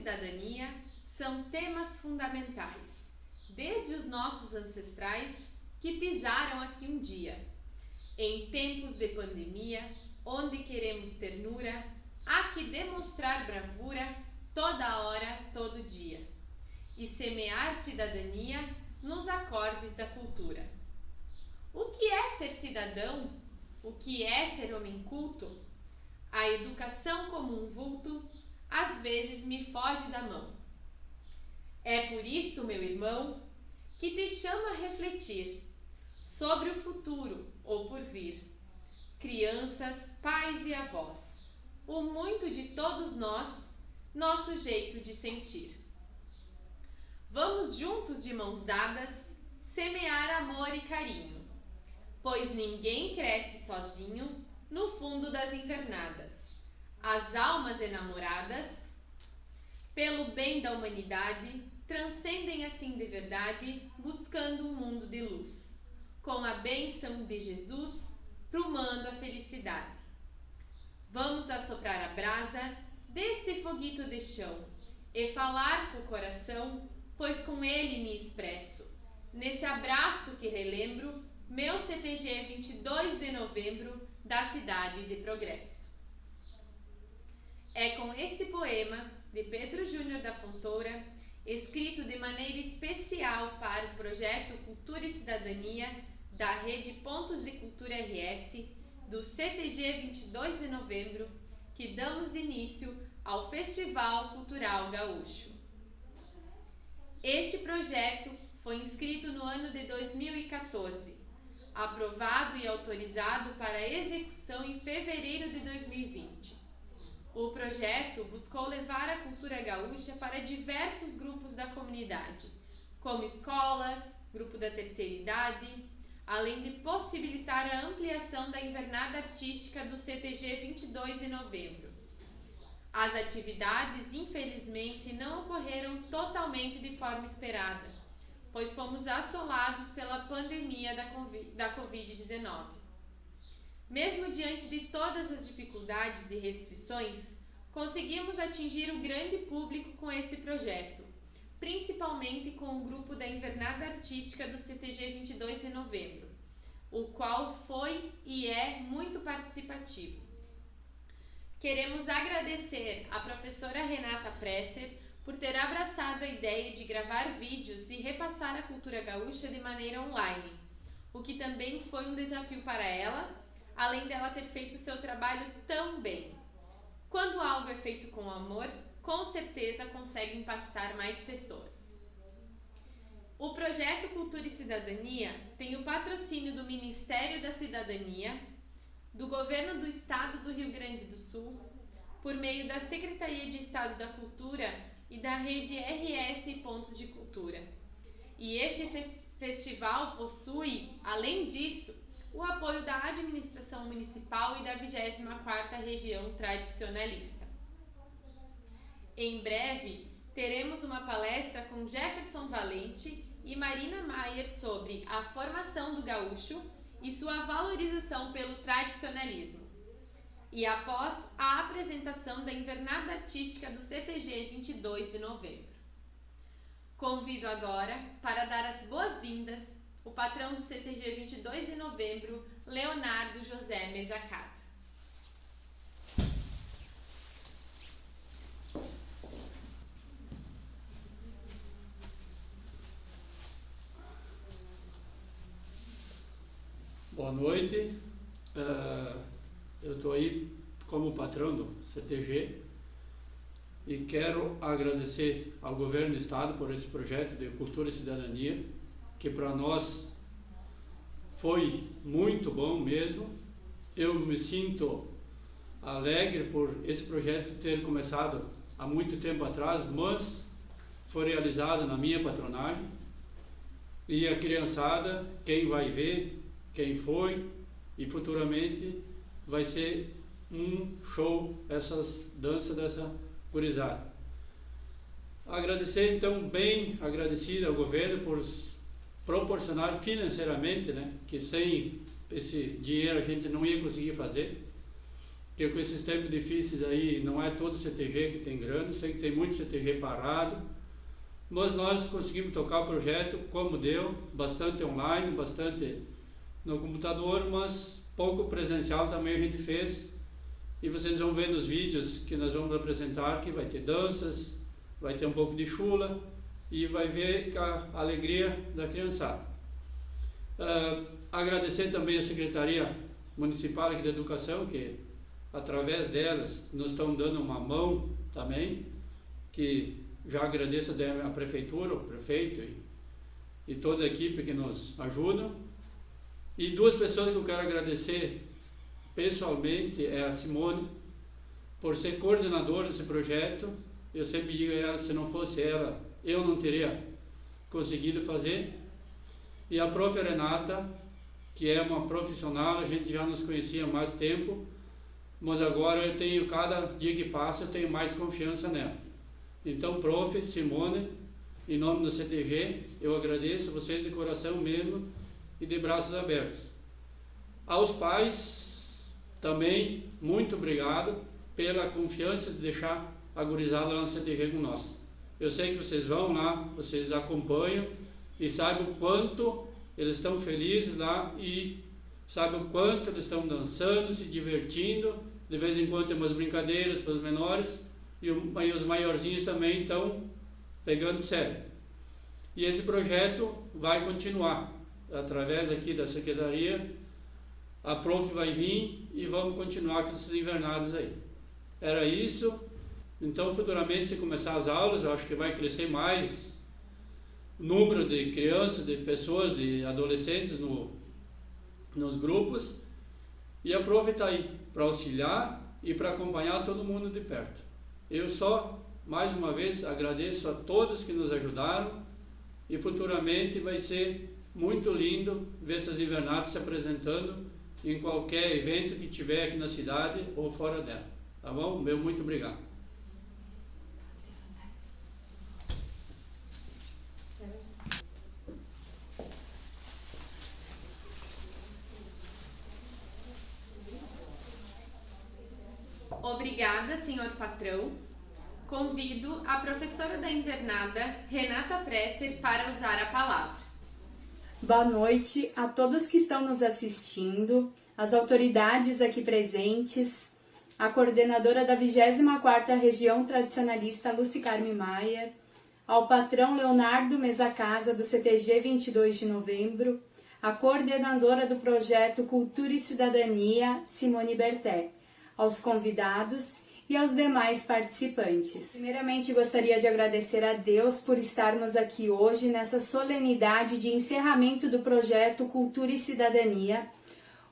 cidadania são temas fundamentais, desde os nossos ancestrais que pisaram aqui um dia. Em tempos de pandemia, onde queremos ternura, há que demonstrar bravura toda hora, todo dia, e semear cidadania nos acordes da cultura. O que é ser cidadão? O que é ser homem culto? A educação como um vulto, às vezes me foge da mão. É por isso, meu irmão, que te chamo a refletir sobre o futuro ou porvir. Crianças, pais e avós, o muito de todos nós, nosso jeito de sentir. Vamos juntos de mãos dadas semear amor e carinho, pois ninguém cresce sozinho no fundo das invernadas. As almas enamoradas, pelo bem da humanidade, transcendem assim de verdade, buscando um mundo de luz, com a bênção de Jesus, prumando a felicidade. Vamos assoprar a brasa deste foguito de chão e falar com o coração, pois com ele me expresso. Nesse abraço que relembro, meu CTG 22 de novembro, da cidade de Progresso. É com este poema de Pedro Júnior da Fontoura, escrito de maneira especial para o projeto Cultura e Cidadania da Rede Pontos de Cultura RS, do CTG 22 de novembro, que damos início ao Festival Cultural Gaúcho. Este projeto foi inscrito no ano de 2014, aprovado e autorizado para execução em fevereiro de 2020. O projeto buscou levar a cultura gaúcha para diversos grupos da comunidade, como escolas, grupo da terceira idade, além de possibilitar a ampliação da invernada artística do CTG 22 de novembro. As atividades, infelizmente, não ocorreram totalmente de forma esperada, pois fomos assolados pela pandemia da Covid-19. Mesmo diante de todas as dificuldades e restrições, conseguimos atingir o grande público com este projeto, principalmente com o grupo da Invernada Artística do CTG 22 de novembro, o qual foi e é muito participativo. Queremos agradecer à professora Renata Presser por ter abraçado a ideia de gravar vídeos e repassar a cultura gaúcha de maneira online, o que também foi um desafio para ela, além dela ter feito seu trabalho tão bem. Quando algo é feito com amor, com certeza consegue impactar mais pessoas. O projeto Cultura e Cidadania tem o patrocínio do Ministério da Cidadania, do Governo do Estado do Rio Grande do Sul, por meio da Secretaria de Estado da Cultura e da Rede RS Pontos de Cultura. E este festival possui, além disso, o apoio da administração municipal e da 24ª Região Tradicionalista. Em breve, teremos uma palestra com Jefferson Valente e Marina Maier sobre a formação do gaúcho e sua valorização pelo tradicionalismo. E após a apresentação da Invernada Artística do CTG 22 de novembro. Convido agora, para dar as boas-vindas, o patrão do CTG 22 de novembro, Leonardo José Mesacasa. Boa noite, eu estou aí como patrão do CTG e quero agradecer ao Governo do Estado por esse projeto de Cultura e Cidadania, que para nós foi muito bom mesmo. Eu me sinto alegre por esse projeto ter começado há muito tempo atrás, mas foi realizado na minha patronagem, e a criançada, quem vai ver, quem foi, e futuramente vai ser um show essas danças dessa gurizada. Agradecer então, bem agradecido ao governo por proporcionar financeiramente, que sem esse dinheiro a gente não ia conseguir fazer, porque com esses tempos difíceis aí, não é todo CTG que tem grana, sei que tem muito CTG parado, mas nós conseguimos tocar o projeto como deu, bastante online, bastante no computador, mas pouco presencial também a gente fez. E vocês vão ver nos vídeos que nós vamos apresentar que vai ter danças, vai ter um pouco de chula e vai ver a alegria da criançada. Agradecer também a Secretaria Municipal aqui de Educação, que através delas nos estão dando uma mão também, que já agradeço a Prefeitura, o Prefeito e toda a equipe que nos ajudam. E duas pessoas que eu quero agradecer pessoalmente é a Simone, por ser coordenadora desse projeto. Eu sempre digo a ela, se não fosse ela, eu não teria conseguido fazer. E a Prof. Renata, que é uma profissional, a gente já nos conhecia há mais tempo, mas agora eu tenho, cada dia que passa, eu tenho mais confiança nela. Então, Prof. Simone, em nome do CTG, eu agradeço vocês de coração mesmo e de braços abertos. Aos pais, também, muito obrigado pela confiança de deixar a gurizada lá no CTG com nós. Eu sei que vocês vão lá, vocês acompanham e sabem o quanto eles estão felizes lá e sabem o quanto eles estão dançando, se divertindo. De vez em quando tem umas brincadeiras para os menores e os maiorzinhos também estão pegando sério. E esse projeto vai continuar através aqui da Secretaria. A Prof vai vir e vamos continuar com essas invernadas aí. Era isso. Então, futuramente, se começar as aulas, eu acho que vai crescer mais o número de crianças, de pessoas, de adolescentes nos grupos. E a Prof está aí para auxiliar e para acompanhar todo mundo de perto. Eu só, mais uma vez, agradeço a todos que nos ajudaram e futuramente vai ser muito lindo ver essas invernadas se apresentando em qualquer evento que tiver aqui na cidade ou fora dela. Tá bom? Meu muito obrigado. Obrigada, senhor patrão. Convido a professora da invernada, Renata Presser, para usar a palavra. Boa noite a todos que estão nos assistindo, as autoridades aqui presentes, a coordenadora da 24ª Região Tradicionalista, Lucy Carme Maier, ao patrão Leonardo Mesa Casa, do CTG 22 de novembro, a coordenadora do projeto Cultura e Cidadania, Simone Berté, aos convidados e aos demais participantes. Primeiramente, gostaria de agradecer a Deus por estarmos aqui hoje nessa solenidade de encerramento do projeto Cultura e Cidadania,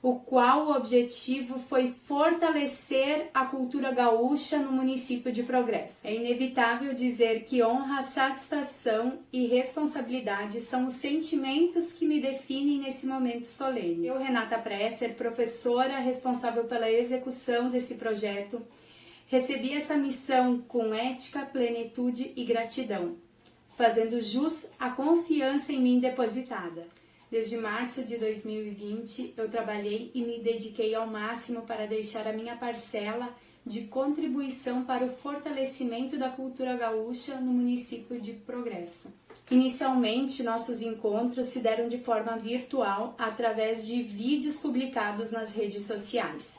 o qual o objetivo foi fortalecer a cultura gaúcha no município de Progresso. É inevitável dizer que honra, satisfação e responsabilidade são os sentimentos que me definem nesse momento solene. Eu, Renata Presser, professora responsável pela execução desse projeto, recebi essa missão com ética, plenitude e gratidão, fazendo jus à confiança em mim depositada. Desde março de 2020, eu trabalhei e me dediquei ao máximo para deixar a minha parcela de contribuição para o fortalecimento da cultura gaúcha no município de Progresso. Inicialmente, nossos encontros se deram de forma virtual através de vídeos publicados nas redes sociais.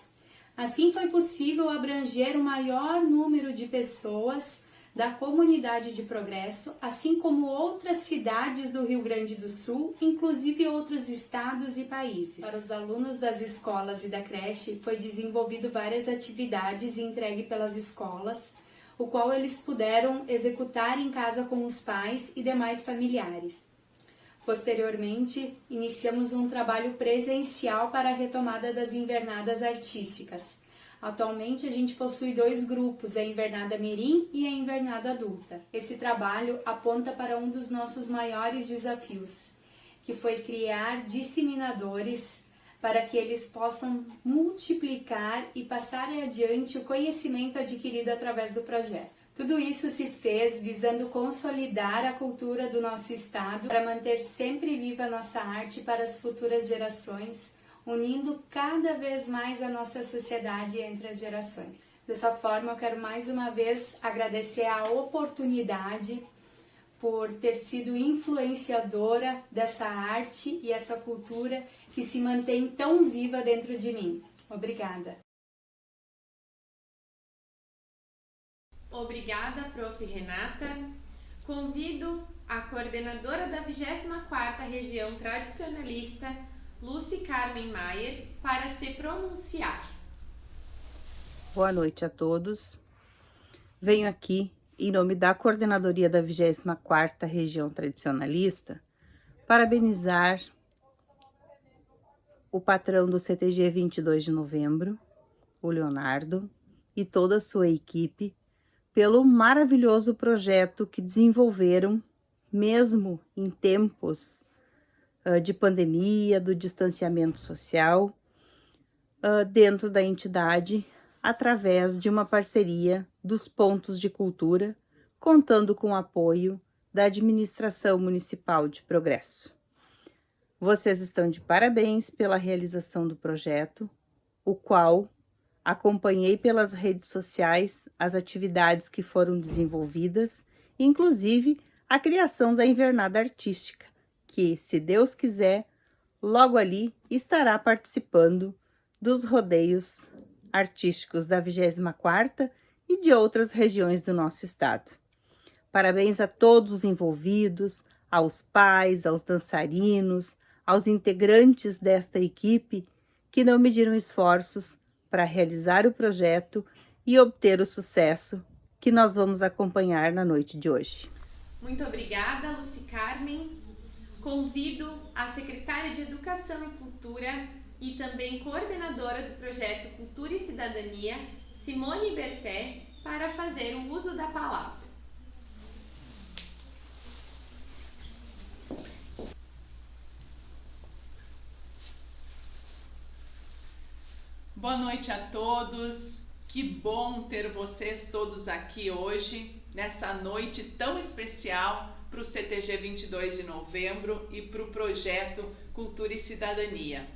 Assim foi possível abranger o maior número de pessoas da comunidade de Progresso, assim como outras cidades do Rio Grande do Sul, inclusive outros estados e países. Para os alunos das escolas e da creche, foi desenvolvido várias atividades entregue pelas escolas, o qual eles puderam executar em casa com os pais e demais familiares. Posteriormente, iniciamos um trabalho presencial para a retomada das invernadas artísticas. Atualmente, a gente possui 2 grupos, a Invernada Mirim e a Invernada Adulta. Esse trabalho aponta para um dos nossos maiores desafios, que foi criar disseminadores para que eles possam multiplicar e passar adiante o conhecimento adquirido através do projeto. Tudo isso se fez visando consolidar a cultura do nosso estado para manter sempre viva a nossa arte para as futuras gerações, unindo cada vez mais a nossa sociedade entre as gerações. Dessa forma, eu quero mais uma vez agradecer a oportunidade por ter sido influenciadora dessa arte e essa cultura que se mantém tão viva dentro de mim. Obrigada. Obrigada, Prof. Renata. Convido a coordenadora da 24ª Região Tradicionalista, Lucy Carmen Maier, para se pronunciar. Boa noite a todos. Venho aqui, em nome da Coordenadoria da 24ª Região Tradicionalista, parabenizar o patrão do CTG 22 de novembro, o Leonardo, e toda a sua equipe, pelo maravilhoso projeto que desenvolveram, mesmo em tempos de pandemia, do distanciamento social, dentro da entidade, através de uma parceria dos pontos de cultura, contando com o apoio da Administração Municipal de Progresso. Vocês estão de parabéns pela realização do projeto, o qual acompanhei pelas redes sociais as atividades que foram desenvolvidas, inclusive a criação da invernada artística, que, se Deus quiser, logo ali estará participando dos rodeios artísticos da 24ª e de outras regiões do nosso estado. Parabéns a todos os envolvidos, aos pais, aos dançarinos, aos integrantes desta equipe que não mediram esforços para realizar o projeto e obter o sucesso que nós vamos acompanhar na noite de hoje. Muito obrigada, Lucy Carmen. Convido a secretária de Educação e Cultura e também coordenadora do projeto Cultura e Cidadania, Simone Berté, para fazer o uso da palavra. Boa noite a todos, que bom ter vocês todos aqui hoje, nessa noite tão especial para o CTG 22 de novembro e para o projeto Cultura e Cidadania.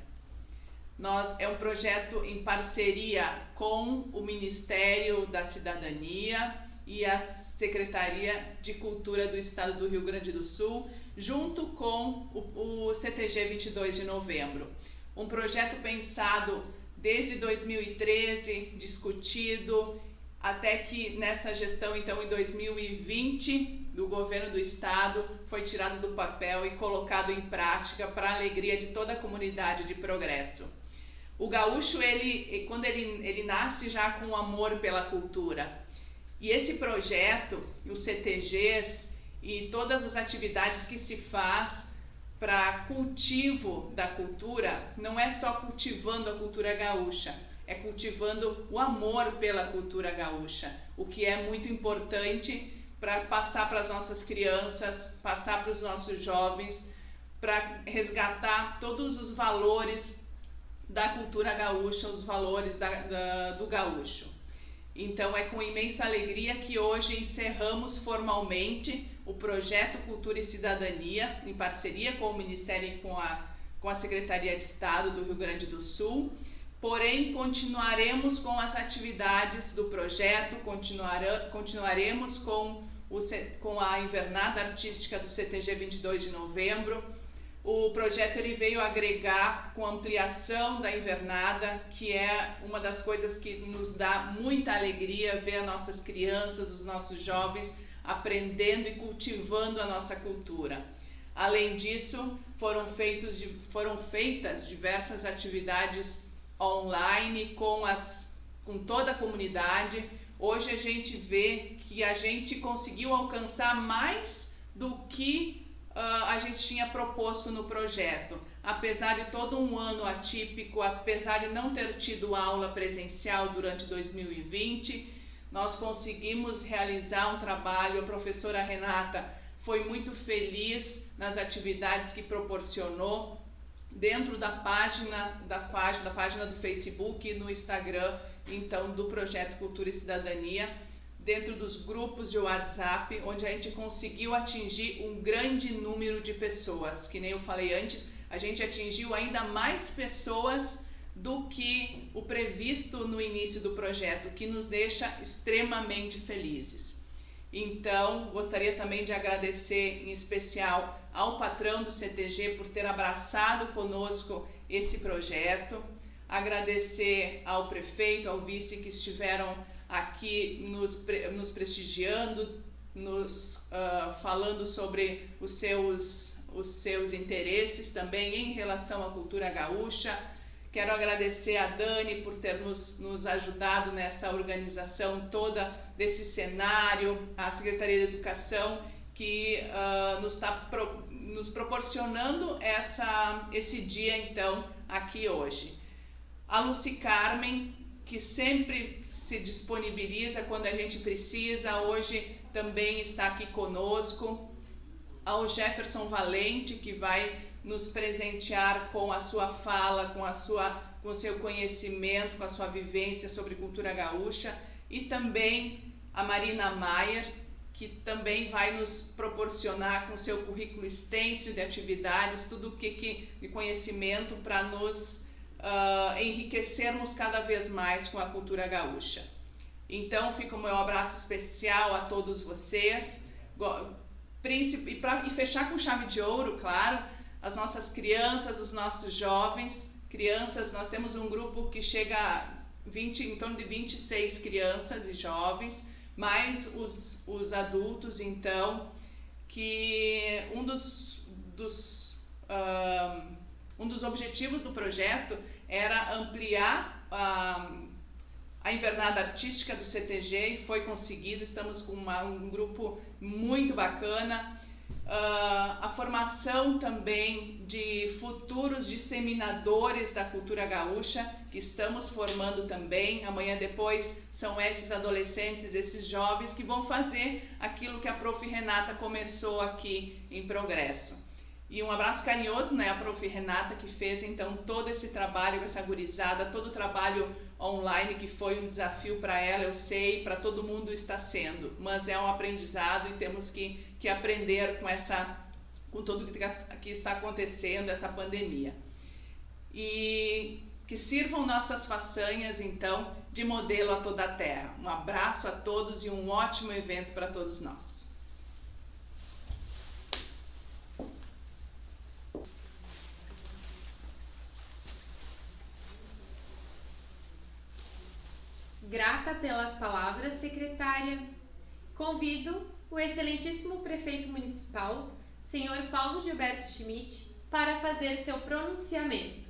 É um projeto em parceria com o Ministério da Cidadania e a Secretaria de Cultura do Estado do Rio Grande do Sul, junto com o CTG 22 de novembro. Um projeto pensado desde 2013, discutido, até que nessa gestão, então, em 2020, do governo do estado, foi tirado do papel e colocado em prática para a alegria de toda a comunidade de Progresso. O gaúcho, quando ele nasce já com amor pela cultura. E esse projeto, os CTGs e todas as atividades que se faz para cultivo da cultura, não é só cultivando a cultura gaúcha, é cultivando o amor pela cultura gaúcha, o que é muito importante para passar para as nossas crianças, passar para os nossos jovens, para resgatar todos os valores da cultura gaúcha, os valores do gaúcho. Então é com imensa alegria que hoje encerramos formalmente o projeto Cultura e Cidadania, em parceria com o Ministério e com a Secretaria de Estado do Rio Grande do Sul. Porém, continuaremos com as atividades do projeto, continuaremos com a invernada artística do CTG 22 de novembro. O projeto veio agregar com a ampliação da invernada, que é uma das coisas que nos dá muita alegria ver as nossas crianças, os nossos jovens aprendendo e cultivando a nossa cultura. Além disso, foram feitas diversas atividades online com toda a comunidade. Hoje a gente vê que a gente conseguiu alcançar mais do que a gente tinha proposto no projeto. Apesar de todo um ano atípico, apesar de não ter tido aula presencial durante 2020, nós conseguimos realizar um trabalho. A professora Renata foi muito feliz nas atividades que proporcionou dentro da página do Facebook e no Instagram, então, do projeto Cultura e Cidadania, dentro dos grupos de WhatsApp, onde a gente conseguiu atingir um grande número de pessoas. Que nem eu falei antes, a gente atingiu ainda mais pessoas do que o previsto no início do projeto, que nos deixa extremamente felizes. Então, gostaria também de agradecer em especial ao patrão do CTG por ter abraçado conosco esse projeto, agradecer ao prefeito, ao vice que estiveram aqui nos prestigiando, falando sobre os seus interesses também em relação à cultura gaúcha. Quero agradecer a Dani por ter nos ajudado nessa organização toda desse cenário, a Secretaria de Educação que nos está nos proporcionando esse dia então aqui hoje. A Lucy Carmen, que sempre se disponibiliza quando a gente precisa, hoje também está aqui conosco. Ao Jefferson Valente, que vai nos presentear com a sua fala, com o seu conhecimento, com a sua vivência sobre cultura gaúcha, e também a Marina Maier, que também vai nos proporcionar com seu currículo extenso de atividades, tudo o que de conhecimento para nos enriquecermos cada vez mais com a cultura gaúcha. Então fica o meu abraço especial a todos vocês, e fechar com chave de ouro, claro, as nossas crianças, os nossos jovens. Crianças, nós temos um grupo que chega a em torno de 26 crianças e jovens, mais os adultos, então, que um dos objetivos do projeto era ampliar a invernada artística do CTG e foi conseguido. Estamos com um grupo muito bacana. A formação também de futuros disseminadores da cultura gaúcha, que estamos formando também. Amanhã depois são esses adolescentes, esses jovens que vão fazer aquilo que a Prof. Renata começou aqui em Progresso. E um abraço carinhoso, né, a Prof. Renata, que fez então todo esse trabalho com essa gurizada, todo o trabalho online, que foi um desafio para ela, eu sei, para todo mundo está sendo, mas é um aprendizado e temos que aprender com tudo que está acontecendo, essa pandemia. E que sirvam nossas façanhas, então, de modelo a toda a terra. Um abraço a todos e um ótimo evento para todos nós. Grata pelas palavras, secretária. Convido o excelentíssimo prefeito municipal, senhor Paulo Gilberto Schmidt, para fazer seu pronunciamento.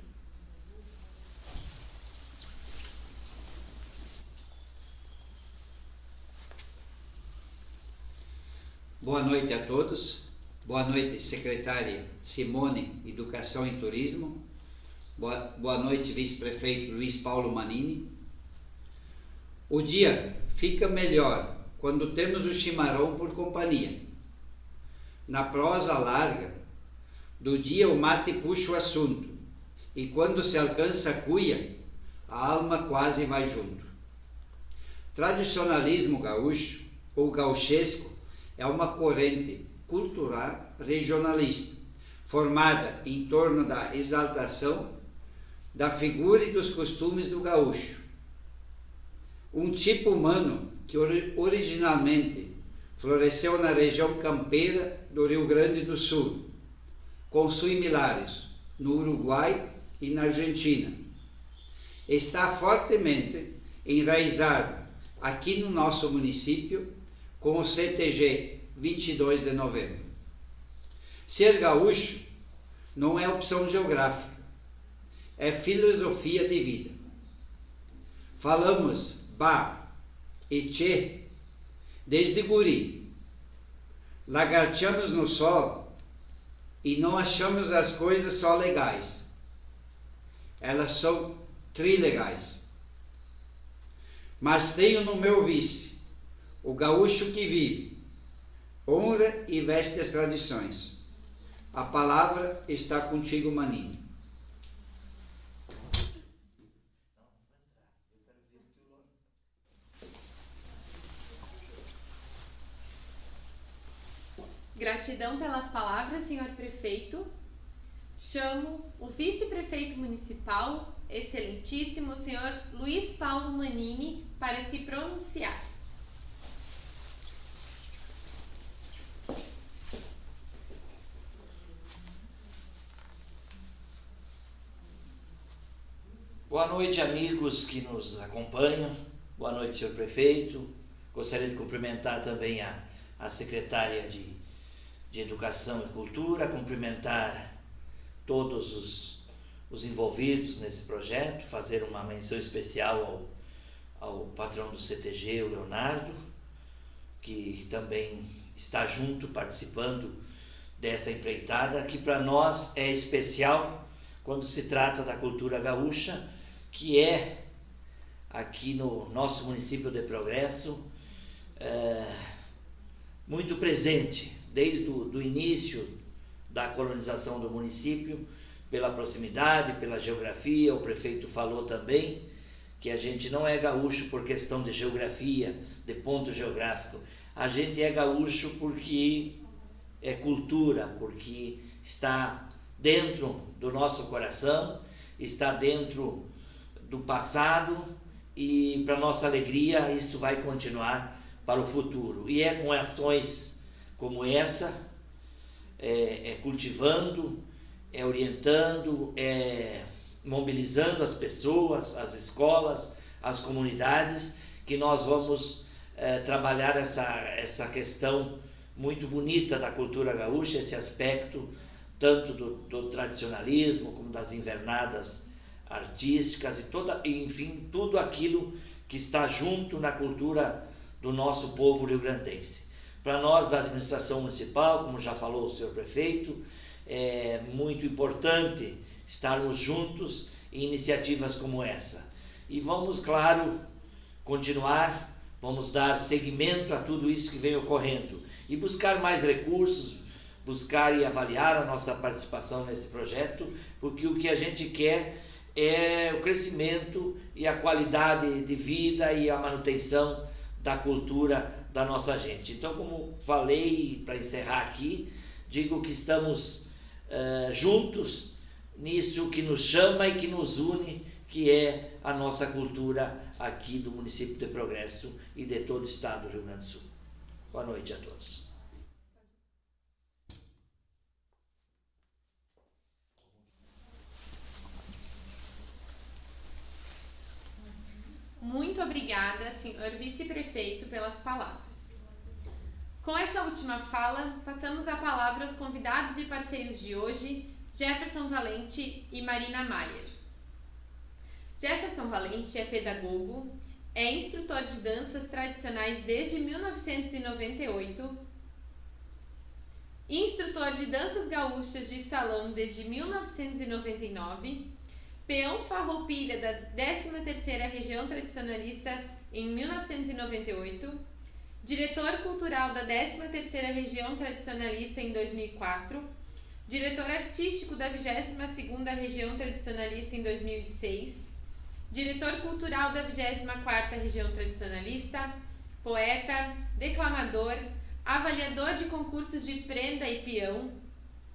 Boa noite a todos. Boa noite, secretária Simone, Educação e Turismo. Boa noite, vice-prefeito Luiz Paulo Manini. O dia fica melhor quando temos o chimarrão por companhia. Na prosa larga do dia o mate puxa o assunto, e quando se alcança a cuia, a alma quase vai junto. Tradicionalismo gaúcho ou gauchesco é uma corrente cultural regionalista, formada em torno da exaltação da figura e dos costumes do gaúcho. Um tipo humano que originalmente floresceu na região campeira do Rio Grande do Sul, com similares no Uruguai e na Argentina. Está fortemente enraizado aqui no nosso município com o CTG 22 de novembro. Ser gaúcho não é opção geográfica, é filosofia de vida. Falamos ba e tchê desde guri. Lagarteamos no sol e não achamos as coisas só legais. Elas são trilegais. Mas tenho no meu vice o gaúcho que vive, honra e veste as tradições. A palavra está contigo, Manini. Gratidão pelas palavras, senhor prefeito. chamo o vice-prefeito municipal, excelentíssimo senhor Luiz Paulo Manini, para se pronunciar. Boa noite, amigos que nos acompanham. Boa noite, senhor prefeito. Gostaria de cumprimentar também a secretária de Educação e Cultura, cumprimentar todos os envolvidos nesse projeto, fazer uma menção especial ao patrão do CTG, o Leonardo, que também está junto, participando dessa empreitada, que para nós é especial quando se trata da cultura gaúcha, que é, aqui no nosso município de Progresso, muito presente, desde o início da colonização do município, pela proximidade, pela geografia. O prefeito falou também que a gente não é gaúcho por questão de geografia, de ponto geográfico. A gente é gaúcho porque é cultura, porque está dentro do nosso coração, está dentro do passado, e para nossa alegria isso vai continuar para o futuro. E é com ações como essa, cultivando, orientando, mobilizando as pessoas, as escolas, as comunidades, que nós vamos trabalhar essa questão muito bonita da cultura gaúcha, esse aspecto tanto do tradicionalismo como das invernadas artísticas e enfim, tudo aquilo que está junto na cultura do nosso povo rio-grandense. Para nós da administração municipal, como já falou o senhor prefeito, é muito importante estarmos juntos em iniciativas como essa. E vamos, claro, continuar, vamos dar seguimento a tudo isso que vem ocorrendo e buscar mais recursos, buscar e avaliar a nossa participação nesse projeto, porque o que a gente quer é o crescimento e a qualidade de vida e a manutenção da cultura da nossa gente. Então, como falei, para encerrar aqui, digo que estamos juntos nisso que nos chama e que nos une, que é a nossa cultura aqui do município de Progresso e de todo o estado do Rio Grande do Sul. Boa noite a todos. Muito obrigada, senhor vice-prefeito, pelas palavras. Com essa última fala, passamos a palavra aos convidados e parceiros de hoje, Jefferson Valente e Marina Maier. Jefferson Valente é pedagogo, é instrutor de danças tradicionais desde 1998, instrutor de danças gaúchas de salão desde 1999, peão farroupilha da 13ª Região Tradicionalista em 1998, diretor cultural da 13ª Região Tradicionalista em 2004, diretor artístico da 22ª Região Tradicionalista em 2006, diretor cultural da 24ª Região Tradicionalista, poeta, declamador, avaliador de concursos de prenda e peão,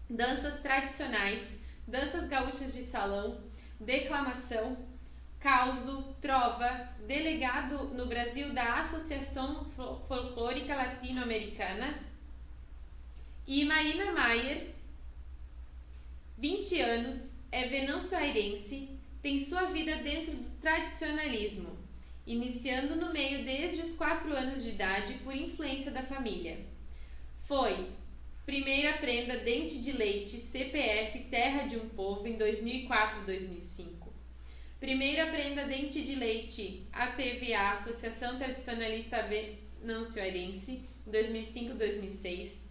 danças tradicionais, danças gaúchas de salão, declamação, causo, trova, delegado no Brasil da Associação Folclórica Latino-Americana. E Marina Maier, 20 anos, é venançoairense, tem sua vida dentro do tradicionalismo, iniciando no meio desde os 4 anos de idade por influência da família. Foi primeira prenda Dente de Leite, CPF Terra de um Povo, em 2004-2005. Primeira prenda Dente de Leite, ATVA, Associação Tradicionalista Venançoairense, 2005-2006.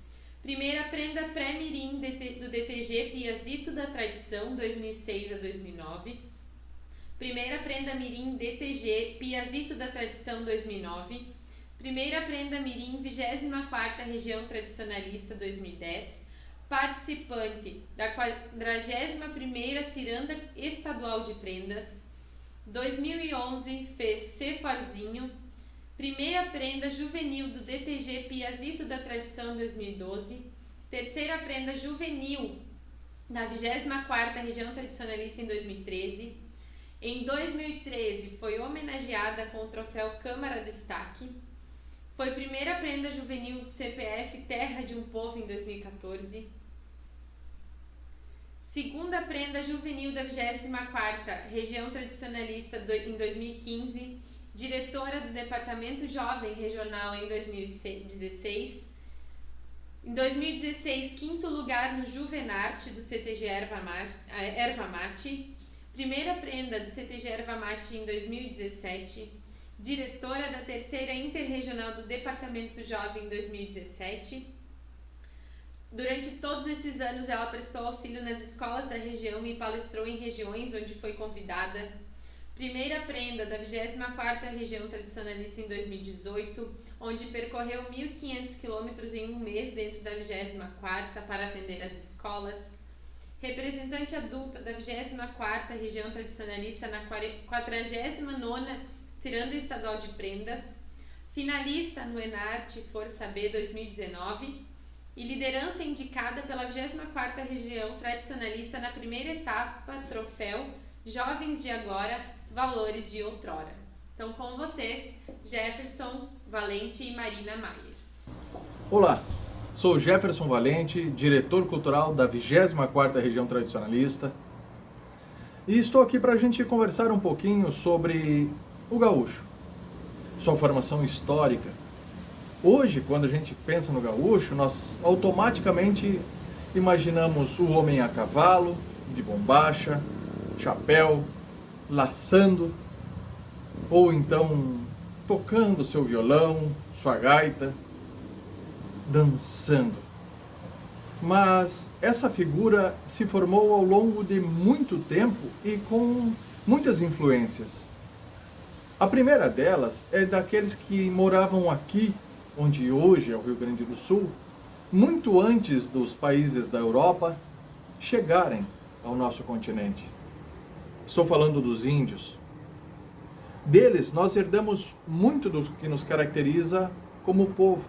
Primeira prenda Pré-Mirim do DTG Piazito da Tradição, 2006-2009. Primeira prenda Mirim DTG Piazito da Tradição, 2009. Primeira prenda Mirim, 24ª Região Tradicionalista, 2010. Participante da 41ª Ciranda Estadual de Prendas. 2011 fez Cefarzinho. Primeira prenda juvenil do DTG Piazito da Tradição, 2012. Terceira prenda juvenil da 24ª Região Tradicionalista em 2013. Em 2013 foi homenageada com o troféu Câmara Destaque. Foi primeira prenda juvenil do CPF Terra de um Povo em 2014. Segunda prenda juvenil da 24ª Região Tradicionalista em 2015. Diretora do Departamento Jovem Regional em 2016. Em 2016, quinto lugar no Juvenarte do CTG Erva Mate. Primeira prenda do CTG Erva Mate em 2017. Diretora da terceira Interregional do Departamento Jovem em 2017. Durante todos esses anos, ela prestou auxílio nas escolas da região e palestrou em regiões onde foi convidada. Primeira prenda da 24ª Região Tradicionalista em 2018, onde percorreu 1.500 quilômetros em um mês dentro da 24ª para atender as escolas. Representante adulta da 24ª Região Tradicionalista na 49ª Ciranda Estadual de Prendas. Finalista no Enarte Força B 2019. E liderança indicada pela 24ª Região Tradicionalista na primeira etapa Troféu Jovens de Agora, Valores de Outrora. Então, com vocês, Jefferson Valente e Marina Maier. Olá, sou Jefferson Valente, diretor cultural da 24ª Região Tradicionalista, e estou aqui para a gente conversar um pouquinho sobre o gaúcho, sua formação histórica. Hoje, quando a gente pensa no gaúcho, nós automaticamente imaginamos o homem a cavalo, de bombacha, chapéu, laçando, ou então tocando seu violão, sua gaita, dançando. Mas essa figura se formou ao longo de muito tempo e com muitas influências. A primeira delas é daqueles que moravam aqui, onde hoje é o Rio Grande do Sul, muito antes dos países da Europa chegarem ao nosso continente. Estou falando dos índios. Deles, nós herdamos muito do que nos caracteriza como povo.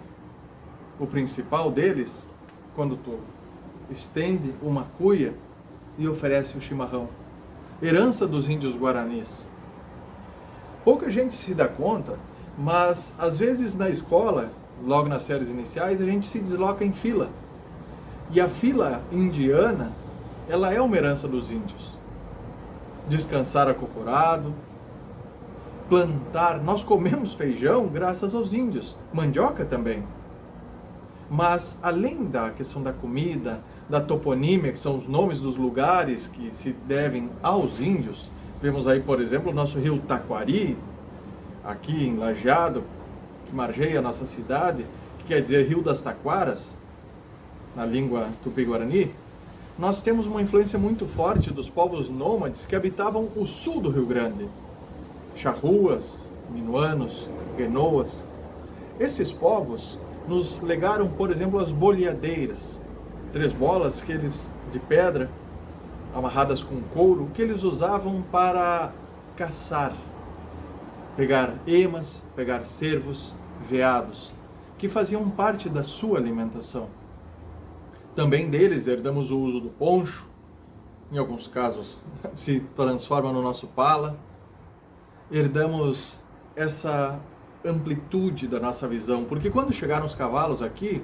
O principal deles, quando tu estende uma cuia e oferece o chimarrão. Herança dos índios guaranis. Pouca gente se dá conta, mas às vezes na escola, logo nas séries iniciais, a gente se desloca em fila. E a fila indiana, ela é uma herança dos índios. Descansar acocorado, plantar. Nós comemos feijão graças aos índios, mandioca também. Mas além da questão da comida, da toponímia, que são os nomes dos lugares que se devem aos índios, vemos aí, por exemplo, o nosso rio Taquari, aqui em Lajeado, que margeia a nossa cidade, que quer dizer Rio das Taquaras, na língua tupi-guarani. Nós temos uma influência muito forte dos povos nômades que habitavam o sul do Rio Grande. Charruas, minuanos, guenoas. Esses povos nos legaram, por exemplo, as boleadeiras, 3 bolas que eles, de pedra, amarradas com couro, que eles usavam para caçar, pegar emas, pegar cervos, veados, que faziam parte da sua alimentação. Também deles herdamos o uso do poncho, em alguns casos se transforma no nosso pala. Herdamos essa amplitude da nossa visão, porque quando chegaram os cavalos aqui,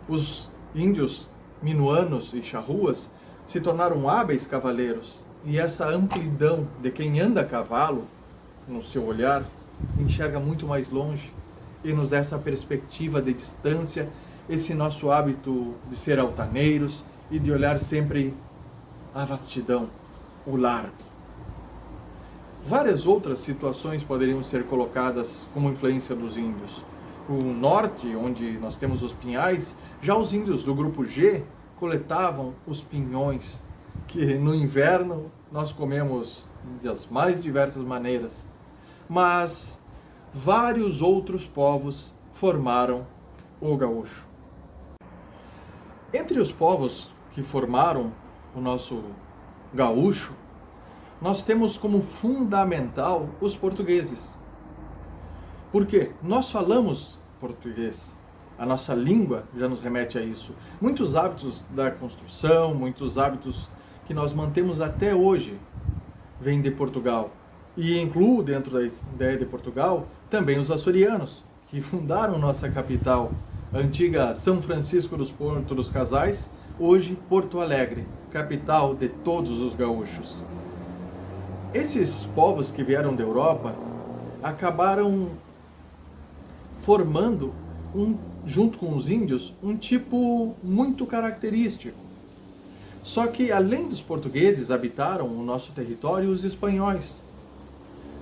os índios minuanos e charruas se tornaram hábeis cavaleiros, e essa amplidão de quem anda a cavalo, no seu olhar, enxerga muito mais longe e nos dá essa perspectiva de distância, esse nosso hábito de ser altaneiros e de olhar sempre a vastidão, o largo. Várias outras situações poderiam ser colocadas como influência dos índios. O norte, onde nós temos os pinhais, já os índios do grupo G coletavam os pinhões, que no inverno nós comemos das mais diversas maneiras. Mas vários outros povos formaram o gaúcho. Entre os povos que formaram o nosso gaúcho, nós temos como fundamental os portugueses. Por quê? Nós falamos português. A nossa língua já nos remete a isso. Muitos hábitos da construção, muitos hábitos que nós mantemos até hoje vêm de Portugal. E incluo dentro da ideia de Portugal também os açorianos, que fundaram nossa capital, a antiga São Francisco dos Porto dos Casais, hoje Porto Alegre, capital de todos os gaúchos. Esses povos que vieram da Europa acabaram formando, junto com os índios, um tipo muito característico. Só que, além dos portugueses, habitaram o nosso território os espanhóis,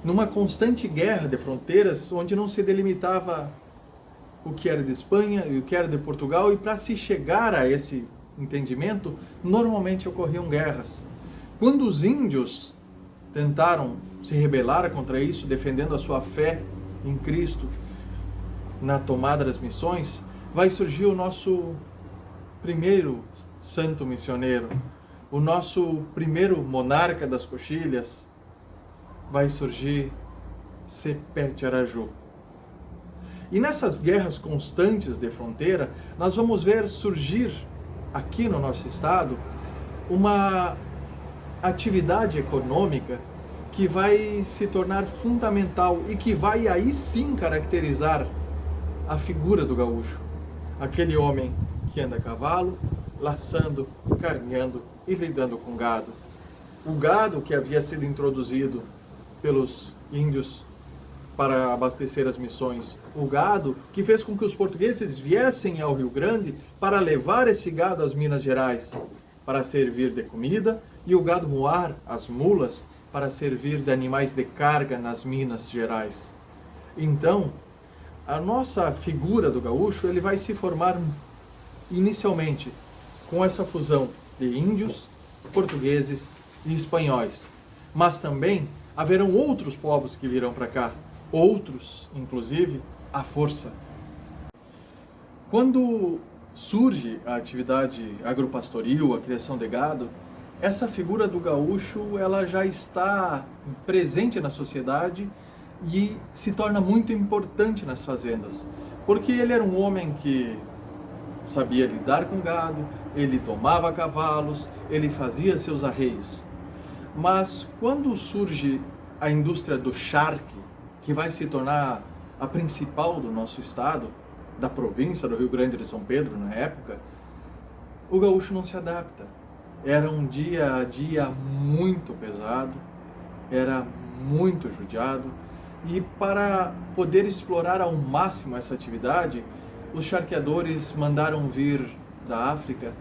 numa constante guerra de fronteiras, onde não se delimitava o que era de Espanha e o que era de Portugal, e para se chegar a esse entendimento, normalmente ocorriam guerras. Quando os índios tentaram se rebelar contra isso, defendendo a sua fé em Cristo na tomada das missões, vai surgir o nosso primeiro santo missioneiro, o nosso primeiro monarca das coxilhas, vai surgir Sepete Araju. E nessas guerras constantes de fronteira, nós vamos ver surgir aqui no nosso estado uma atividade econômica que vai se tornar fundamental e que vai aí sim caracterizar a figura do gaúcho. Aquele homem que anda a cavalo, laçando, carneando e lidando com gado. O gado que havia sido introduzido pelos índios para abastecer as missões. O gado que fez com que os portugueses viessem ao Rio Grande para levar esse gado às Minas Gerais, para servir de comida, e o gado moar, as mulas, para servir de animais de carga nas Minas Gerais. Então, a nossa figura do gaúcho, ele vai se formar inicialmente com essa fusão de índios, portugueses e espanhóis. Mas também haverão outros povos que virão para cá, outros, inclusive, à força. Quando surge a atividade agropastoril, a criação de gado, essa figura do gaúcho, ela já está presente na sociedade e se torna muito importante nas fazendas, porque ele era um homem que sabia lidar com gado, ele domava cavalos, ele fazia seus arreios. Mas quando surge a indústria do charque, que vai se tornar a principal do nosso estado, da província do Rio Grande de São Pedro na época, o gaúcho não se adapta. Era um dia a dia muito pesado, era muito judiado, e para poder explorar ao máximo essa atividade, os charqueadores mandaram vir da África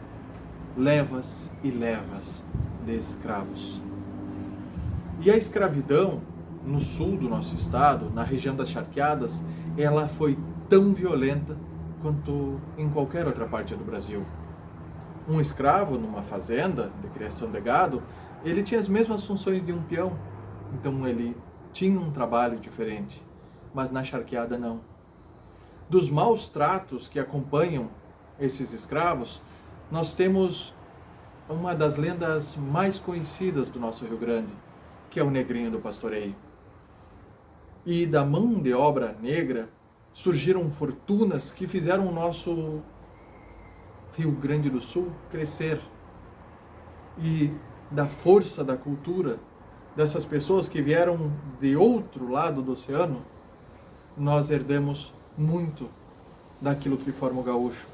levas e levas de escravos. E a escravidão no sul do nosso estado, na região das charqueadas, ela foi tão violenta quanto em qualquer outra parte do Brasil. Um escravo numa fazenda de criação de gado, ele tinha as mesmas funções de um peão, então ele tinha um trabalho diferente, mas na charqueada não. Dos maus tratos que acompanham esses escravos, nós temos uma das lendas mais conhecidas do nosso Rio Grande, que é o Negrinho do Pastoreio. E da mão de obra negra surgiram fortunas que fizeram o nosso Rio Grande do Sul crescer. E da força da cultura dessas pessoas que vieram de outro lado do oceano, nós herdamos muito daquilo que forma o gaúcho.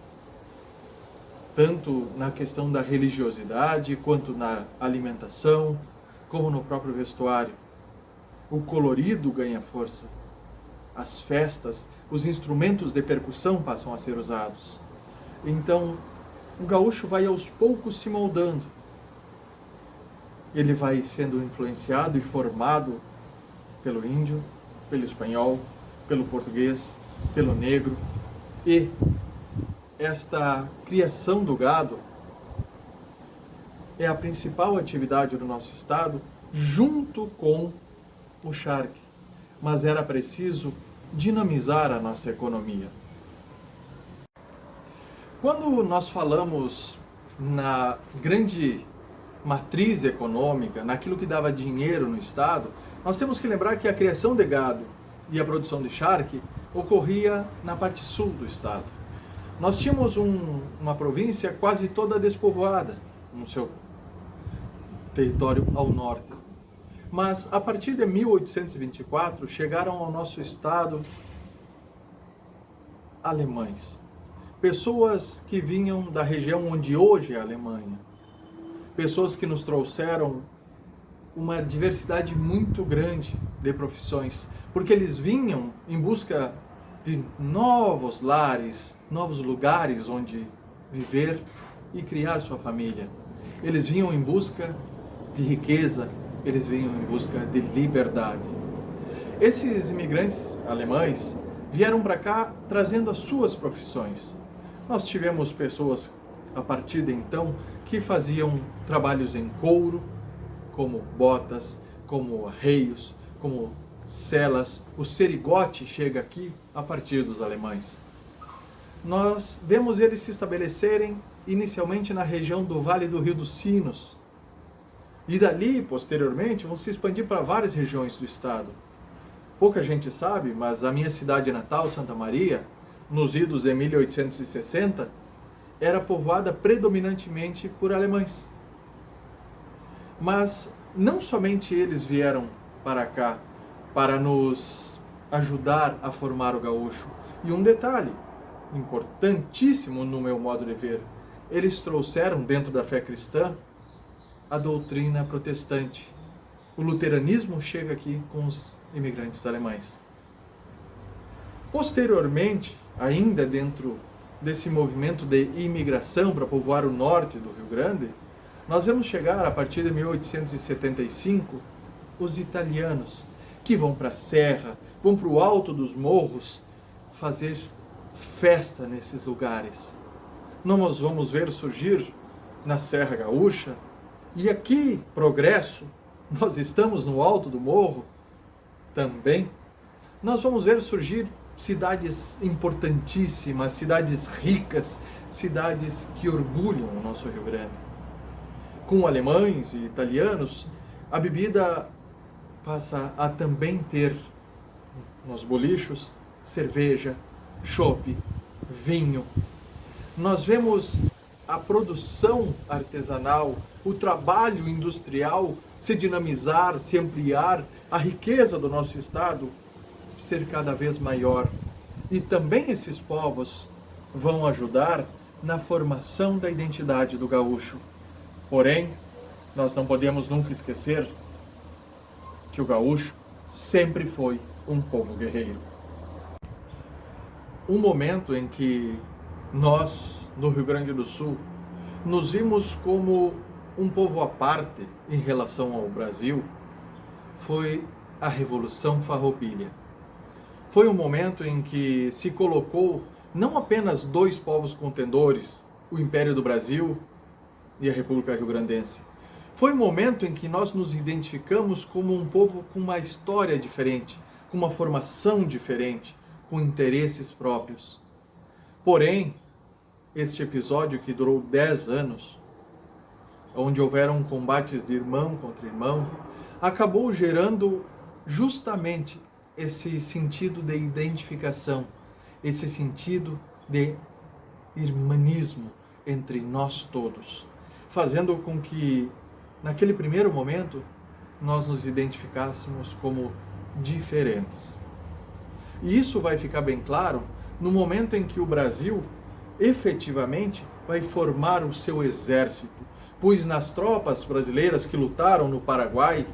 Tanto na questão da religiosidade, quanto na alimentação, como no próprio vestuário. O colorido ganha força. As festas, os instrumentos de percussão passam a ser usados. Então, o gaúcho vai aos poucos se moldando. Ele vai sendo influenciado e formado pelo índio, pelo espanhol, pelo português, pelo negro. E esta criação do gado é a principal atividade do nosso estado, junto com o charque. Mas era preciso dinamizar a nossa economia. Quando nós falamos na grande matriz econômica, naquilo que dava dinheiro no estado, nós temos que lembrar que a criação de gado e a produção de charque ocorria na parte sul do estado. Nós tínhamos uma província quase toda despovoada no seu território ao norte. Mas a partir de 1824 chegaram ao nosso estado alemães. Pessoas que vinham da região onde hoje é a Alemanha. Pessoas que nos trouxeram uma diversidade muito grande de profissões, porque eles vinham em busca de novos lares, novos lugares onde viver e criar sua família. Eles vinham em busca de riqueza, eles vinham em busca de liberdade. Esses imigrantes alemães vieram para cá trazendo as suas profissões. Nós tivemos pessoas, a partir de então, que faziam trabalhos em couro, como botas, como arreios, como celas. O serigote chega aqui a partir dos alemães. Nós vemos eles se estabelecerem inicialmente na região do Vale do Rio dos Sinos. E dali, posteriormente, vão se expandir para várias regiões do estado. Pouca gente sabe, mas a minha cidade natal, Santa Maria, nos idos de 1860, era povoada predominantemente por alemães. Mas não somente eles vieram para cá para nos ajudar a formar o gaúcho. E um detalhe importantíssimo no meu modo de ver, eles trouxeram dentro da fé cristã a doutrina protestante. O luteranismo chega aqui com os imigrantes alemães. Posteriormente, ainda dentro desse movimento de imigração para povoar o norte do Rio Grande, nós vamos chegar, a partir de 1875, os italianos, que vão para a serra, vão para o alto dos morros, fazer festa nesses lugares. Nós vamos ver surgir na Serra Gaúcha, e aqui, Progresso, nós estamos no alto do morro também, nós vamos ver surgir cidades importantíssimas, cidades ricas, cidades que orgulham o nosso Rio Grande. Com alemães e italianos, a bebida passa a também ter nos bolichos cerveja, chopp, vinho. Nós vemos a produção artesanal, o trabalho industrial se dinamizar, se ampliar, a riqueza do nosso estado ser cada vez maior. E também esses povos vão ajudar na formação da identidade do gaúcho. Porém, nós não podemos nunca esquecer que o gaúcho sempre foi um povo guerreiro. Um momento em que nós, no Rio Grande do Sul, nos vimos como um povo à parte em relação ao Brasil, foi a Revolução Farroupilha. Foi um momento em que se colocou não apenas dois povos contendores, o Império do Brasil e a República Rio-Grandense. Foi um momento em que nós nos identificamos como um povo com uma história diferente, com uma formação diferente, com interesses próprios. Porém, este episódio que durou 10 anos, onde houveram combates de irmão contra irmão, acabou gerando justamente esse sentido de identificação, esse sentido de irmanismo entre nós todos, fazendo com que, naquele primeiro momento, nós nos identificássemos como diferentes. E isso vai ficar bem claro no momento em que o Brasil efetivamente vai formar o seu exército, pois nas tropas brasileiras que lutaram no Paraguai,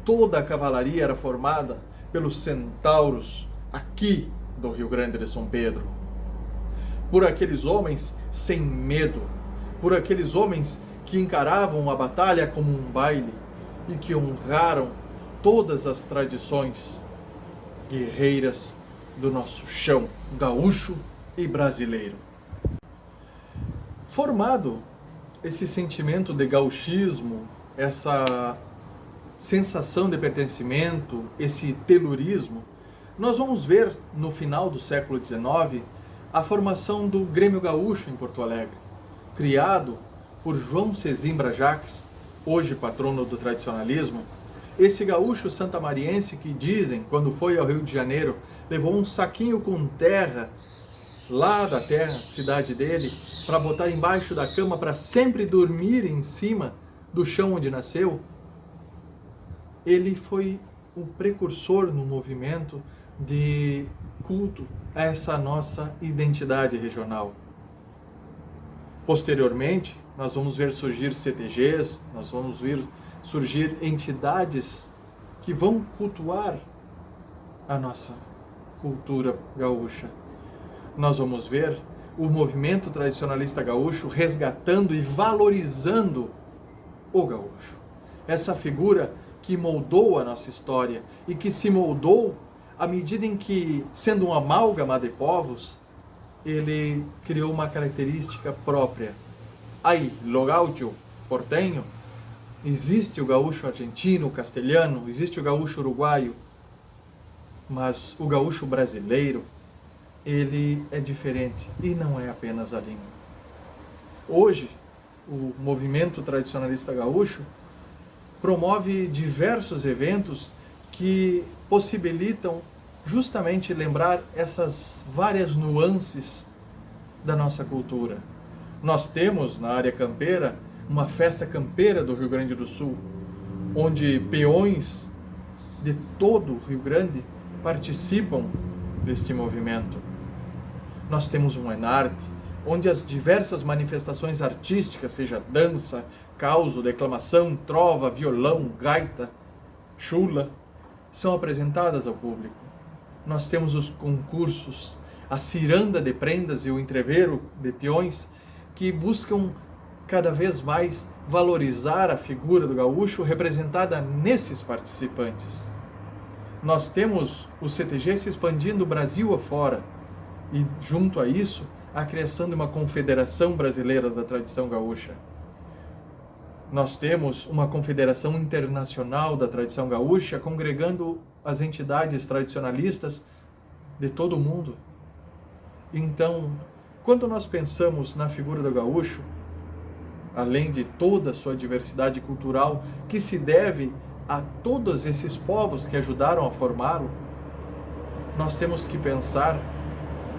toda a cavalaria era formada pelos centauros aqui do Rio Grande de São Pedro. Por aqueles homens sem medo, por aqueles homens que encaravam a batalha como um baile e que honraram todas as tradições guerreiras do nosso chão gaúcho e brasileiro. Formado esse sentimento de gauchismo, essa sensação de pertencimento, esse telurismo, nós vamos ver no final do século XIX a formação do Grêmio Gaúcho em Porto Alegre, criado por João Sesimbra Jacques, hoje patrono do tradicionalismo. Esse gaúcho santamariense que dizem, quando foi ao Rio de Janeiro, levou um saquinho com terra lá da terra, cidade dele, para botar embaixo da cama para sempre dormir em cima do chão onde nasceu, ele foi um precursor no movimento de culto a essa nossa identidade regional. Posteriormente, nós vamos ver surgir CTGs, nós vamos ver surgir entidades que vão cultuar a nossa cultura gaúcha. Nós vamos ver o movimento tradicionalista gaúcho resgatando e valorizando o gaúcho. Essa figura que moldou a nossa história e que se moldou à medida em que, sendo um amálgama de povos, ele criou uma característica própria. Aí, lo gaúcho porteño, existe o gaúcho argentino, o castelhano, existe o gaúcho uruguaio, mas o gaúcho brasileiro, ele é diferente e não é apenas a língua. Hoje, o movimento tradicionalista gaúcho promove diversos eventos que possibilitam justamente lembrar essas várias nuances da nossa cultura. Nós temos na área campeira uma festa campeira do Rio Grande do Sul, onde peões de todo o Rio Grande participam deste movimento. Nós temos um Enarte, onde as diversas manifestações artísticas, seja dança, causo, declamação, trova, violão, gaita, chula, são apresentadas ao público. Nós temos os concursos, a ciranda de prendas e o entreveiro de peões, que buscam cada vez mais valorizar a figura do gaúcho representada nesses participantes. Nós temos o CTG se expandindo Brasil afora e, junto a isso, a criação de uma Confederação Brasileira da Tradição Gaúcha. Nós temos uma Confederação Internacional da Tradição Gaúcha congregando as entidades tradicionalistas de todo o mundo. Então, quando nós pensamos na figura do gaúcho, além de toda a sua diversidade cultural, que se deve a todos esses povos que ajudaram a formá-lo, nós temos que pensar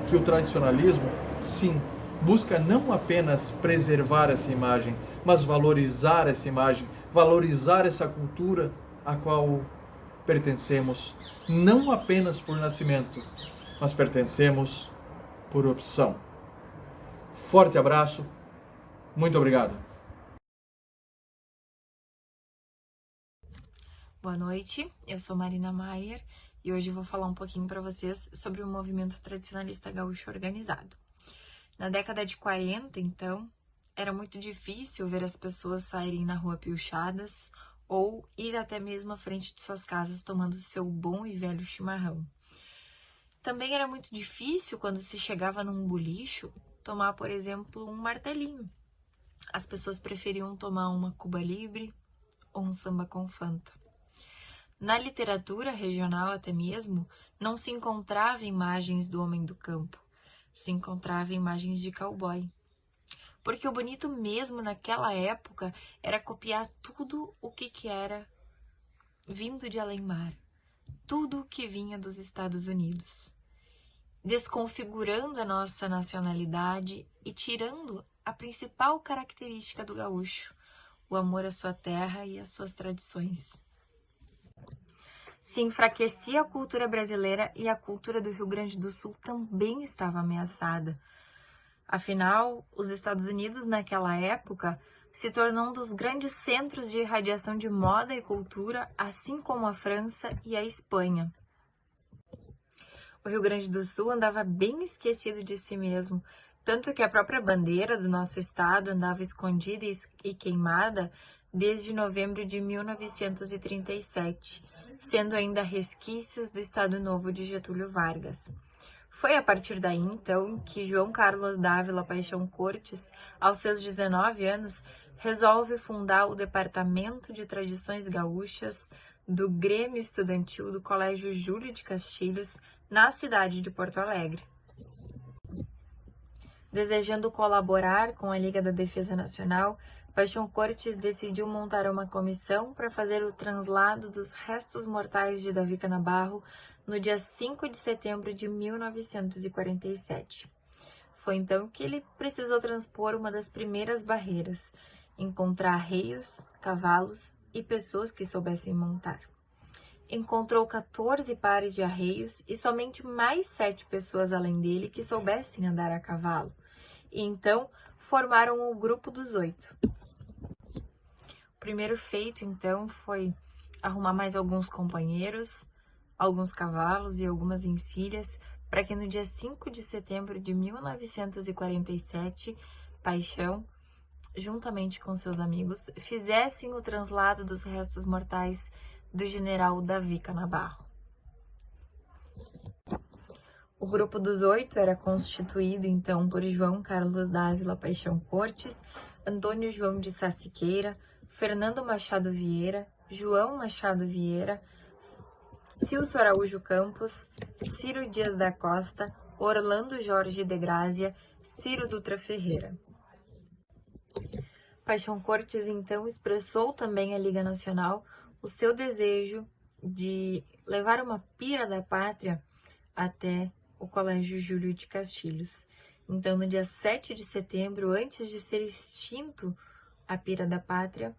que o tradicionalismo, sim, busca não apenas preservar essa imagem, mas valorizar essa imagem, valorizar essa cultura a qual pertencemos, não apenas por nascimento, mas pertencemos por opção. Forte abraço, muito obrigado. Boa noite, eu sou Marina Maier e hoje eu vou falar um pouquinho para vocês sobre o movimento tradicionalista gaúcho organizado. Na década de 40, então, era muito difícil ver as pessoas saírem na rua piochadas ou ir até mesmo à frente de suas casas tomando seu bom e velho chimarrão. Também era muito difícil, quando se chegava num bolicho, tomar, por exemplo, um martelinho. As pessoas preferiam tomar uma Cuba Libre ou um samba com Fanta. Na literatura regional até mesmo, não se encontrava imagens do homem do campo, se encontrava imagens de cowboy. Porque o bonito mesmo naquela época era copiar tudo o que era vindo de além-mar, tudo o que vinha dos Estados Unidos, desconfigurando a nossa nacionalidade e tirando a principal característica do gaúcho, o amor à sua terra e às suas tradições. Se enfraquecia a cultura brasileira e a cultura do Rio Grande do Sul também estava ameaçada. Afinal, os Estados Unidos, naquela época, se tornou um dos grandes centros de irradiação de moda e cultura, assim como a França e a Espanha. O Rio Grande do Sul andava bem esquecido de si mesmo, tanto que a própria bandeira do nosso estado andava escondida e queimada desde novembro de 1937, sendo ainda resquícios do Estado Novo de Getúlio Vargas. Foi a partir daí, então, que João Carlos Dávila Paixão Cortes, aos seus 19 anos, resolve fundar o Departamento de Tradições Gaúchas do Grêmio Estudantil do Colégio Júlio de Castilhos, na cidade de Porto Alegre. Desejando colaborar com a Liga da Defesa Nacional, Paixão Cortes decidiu montar uma comissão para fazer o translado dos restos mortais de Davi Canabarro no dia 5 de setembro de 1947. Foi então que ele precisou transpor uma das primeiras barreiras, encontrar arreios, cavalos e pessoas que soubessem montar. Encontrou 14 pares de arreios e somente mais 7 pessoas além dele que soubessem andar a cavalo. E então formaram o Grupo dos 8. O primeiro feito, então, foi arrumar mais alguns companheiros, alguns cavalos e algumas encilhas, para que no dia 5 de setembro de 1947, Paixão, juntamente com seus amigos, fizessem o translado dos restos mortais do general Davi Canabarro. O Grupo dos 8 era constituído, então, por João Carlos Dávila Paixão Cortes, Antônio João de Sá Siqueira, Fernando Machado Vieira, João Machado Vieira, Cilso Araújo Campos, Ciro Dias da Costa, Orlando Jorge de Grazia, Ciro Dutra Ferreira. Paixão Cortes, então, expressou também à Liga Nacional o seu desejo de levar uma pira da pátria até o Colégio Júlio de Castilhos. Então, no dia 7 de setembro, antes de ser extinto a pira da pátria,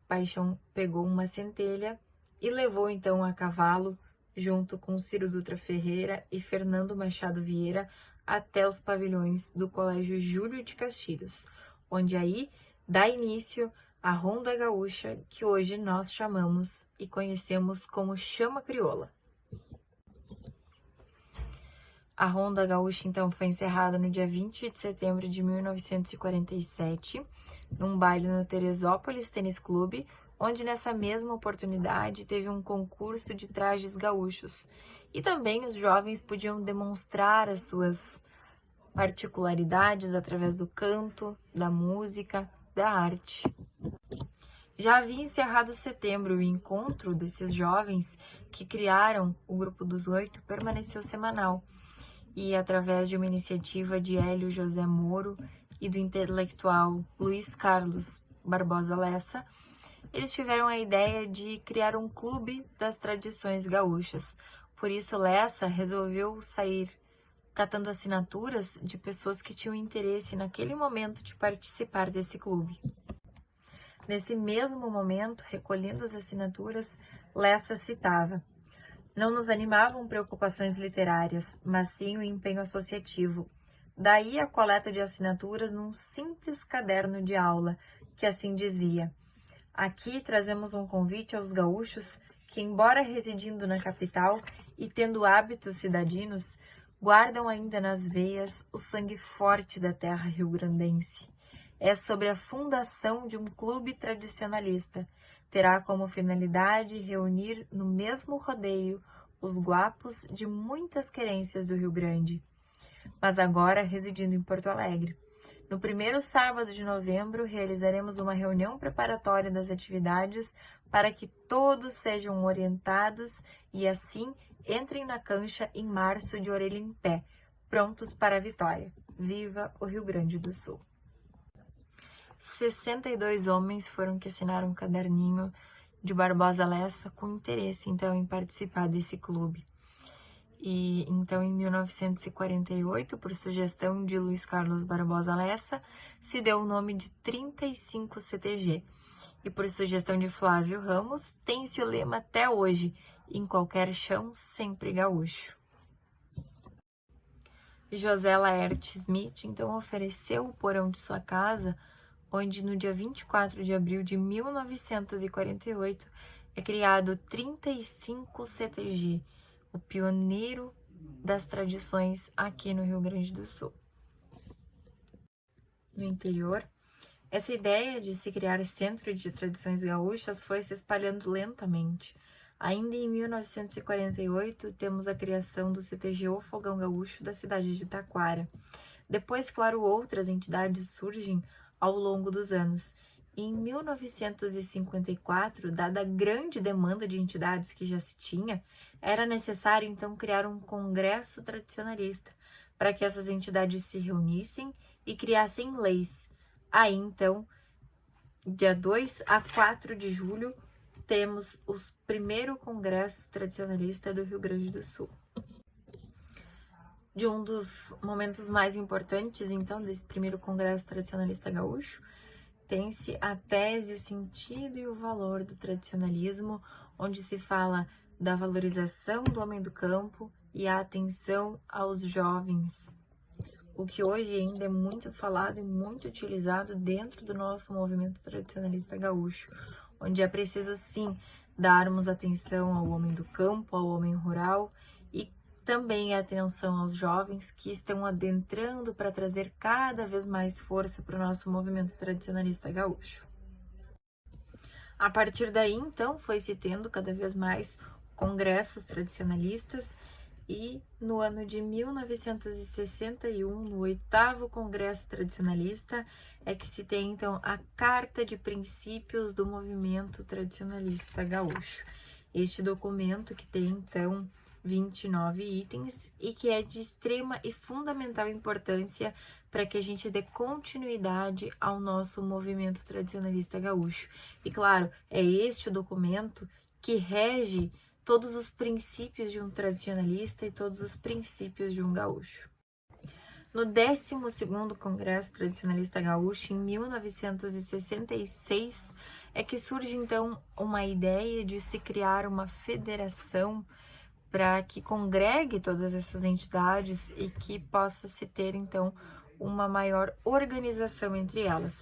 Paixão pegou uma centelha e levou então a cavalo, junto com Ciro Dutra Ferreira e Fernando Machado Vieira, até os pavilhões do Colégio Júlio de Castilhos, onde aí dá início a Ronda Gaúcha, que hoje nós chamamos e conhecemos como Chama Crioula. A Ronda Gaúcha, então, foi encerrada no dia 20 de setembro de 1947, num baile no Teresópolis Tênis Clube, onde nessa mesma oportunidade teve um concurso de trajes gaúchos. E também os jovens podiam demonstrar as suas particularidades através do canto, da música, da arte. Já havia encerrado setembro, o encontro desses jovens que criaram o Grupo dos 8 permaneceu semanal. E através de uma iniciativa de Hélio José Moro e do intelectual Luiz Carlos Barbosa Lessa, eles tiveram a ideia de criar um clube das tradições gaúchas. Por isso, Lessa resolveu sair catando assinaturas de pessoas que tinham interesse naquele momento de participar desse clube. Nesse mesmo momento, recolhendo as assinaturas, Lessa citava: "Não nos animavam preocupações literárias, mas sim o empenho associativo. Daí a coleta de assinaturas num simples caderno de aula, que assim dizia: aqui trazemos um convite aos gaúchos que, embora residindo na capital e tendo hábitos cidadinos, guardam ainda nas veias o sangue forte da terra rio-grandense. É sobre a fundação de um clube tradicionalista. Terá como finalidade reunir no mesmo rodeio os guapos de muitas querências do Rio Grande, mas agora residindo em Porto Alegre. No primeiro sábado de novembro, realizaremos uma reunião preparatória das atividades para que todos sejam orientados e assim entrem na cancha em março de orelha em pé, prontos para a vitória. Viva o Rio Grande do Sul!" 62 homens foram que assinaram um caderninho de Barbosa Lessa com interesse, então, em participar desse clube. E, então, em 1948, por sugestão de Luiz Carlos Barbosa Lessa, se deu o nome de 35 CTG. E por sugestão de Flávio Ramos, tem-se o lema até hoje: em qualquer chão, sempre gaúcho. José Laerte Smith, então, ofereceu o porão de sua casa, onde no dia 24 de abril de 1948 é criado 35 CTG, o pioneiro das tradições aqui no Rio Grande do Sul. No interior, essa ideia de se criar centro de tradições gaúchas foi se espalhando lentamente. Ainda em 1948, temos a criação do CTG O Fogão Gaúcho da cidade de Taquara. Depois, claro, outras entidades surgem ao longo dos anos. Em 1954, dada a grande demanda de entidades que já se tinha, era necessário então criar um congresso tradicionalista para que essas entidades se reunissem e criassem leis. Aí então, dia 2 a 4 de julho, temos o primeiro congresso tradicionalista do Rio Grande do Sul. de um dos momentos mais importantes, então, desse primeiro Congresso Tradicionalista Gaúcho. Tem-se a tese, o sentido e o valor do tradicionalismo, onde se fala da valorização do homem do campo e a atenção aos jovens, o que hoje ainda é muito falado e muito utilizado dentro do nosso movimento tradicionalista gaúcho, onde é preciso, sim, darmos atenção ao homem do campo, ao homem rural e também atenção aos jovens que estão adentrando para trazer cada vez mais força para o nosso movimento tradicionalista gaúcho. A partir daí, então, foi se tendo cada vez mais congressos tradicionalistas e no ano de 1961, no 8º Congresso Tradicionalista, é que se tem, então, a Carta de Princípios do Movimento Tradicionalista Gaúcho. Este documento que tem, então, 29 itens e que é de extrema e fundamental importância para que a gente dê continuidade ao nosso movimento tradicionalista gaúcho. E claro, é este o documento que rege todos os princípios de um tradicionalista e todos os princípios de um gaúcho. No 12º Congresso Tradicionalista Gaúcho, em 1966, é que surge então uma ideia de se criar uma federação para que congregue todas essas entidades e que possa se ter, então, uma maior organização entre elas.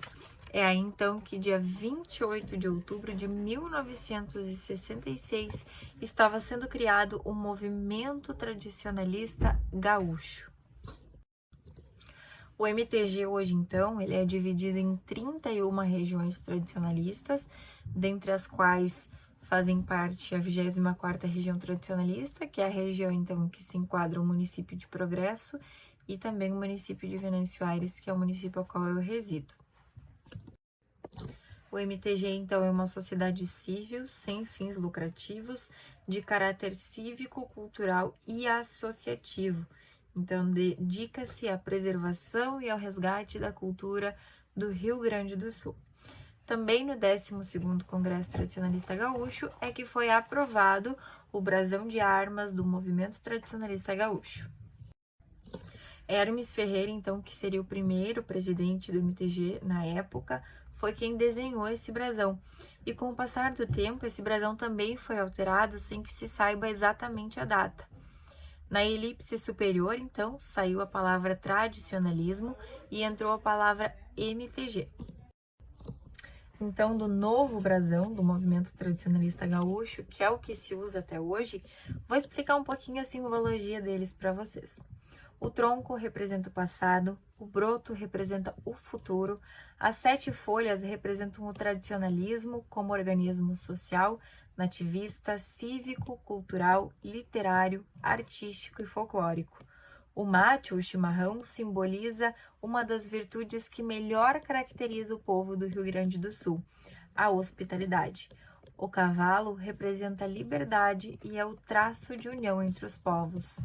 É aí, então, que dia 28 de outubro de 1966 estava sendo criado o Movimento Tradicionalista Gaúcho. O MTG hoje, então, ele é dividido em 31 regiões tradicionalistas, dentre as quais fazem parte a 24ª Região Tradicionalista, que é a região, então, que se enquadra o município de Progresso, e também o município de Venâncio Aires, que é o município ao qual eu resido. O MTG, então, é uma sociedade civil, sem fins lucrativos, de caráter cívico, cultural e associativo. Então, dedica-se à preservação e ao resgate da cultura do Rio Grande do Sul. Também no 12º Congresso Tradicionalista Gaúcho é que foi aprovado o brasão de armas do Movimento Tradicionalista Gaúcho. Hermes Ferreira, então, que seria o primeiro presidente do MTG na época, foi quem desenhou esse brasão. E com o passar do tempo, esse brasão também foi alterado sem que se saiba exatamente a data. Na elipse superior, então, saiu a palavra tradicionalismo e entrou a palavra MTG. Então, do novo brasão do Movimento Tradicionalista Gaúcho, que é o que se usa até hoje, vou explicar um pouquinho a simbologia deles para vocês. O tronco representa o passado, o broto representa o futuro, as 7 folhas representam o tradicionalismo como organismo social, nativista, cívico, cultural, literário, artístico e folclórico. O mate, ou chimarrão, simboliza uma das virtudes que melhor caracteriza o povo do Rio Grande do Sul, a hospitalidade. O cavalo representa a liberdade e é o traço de união entre os povos.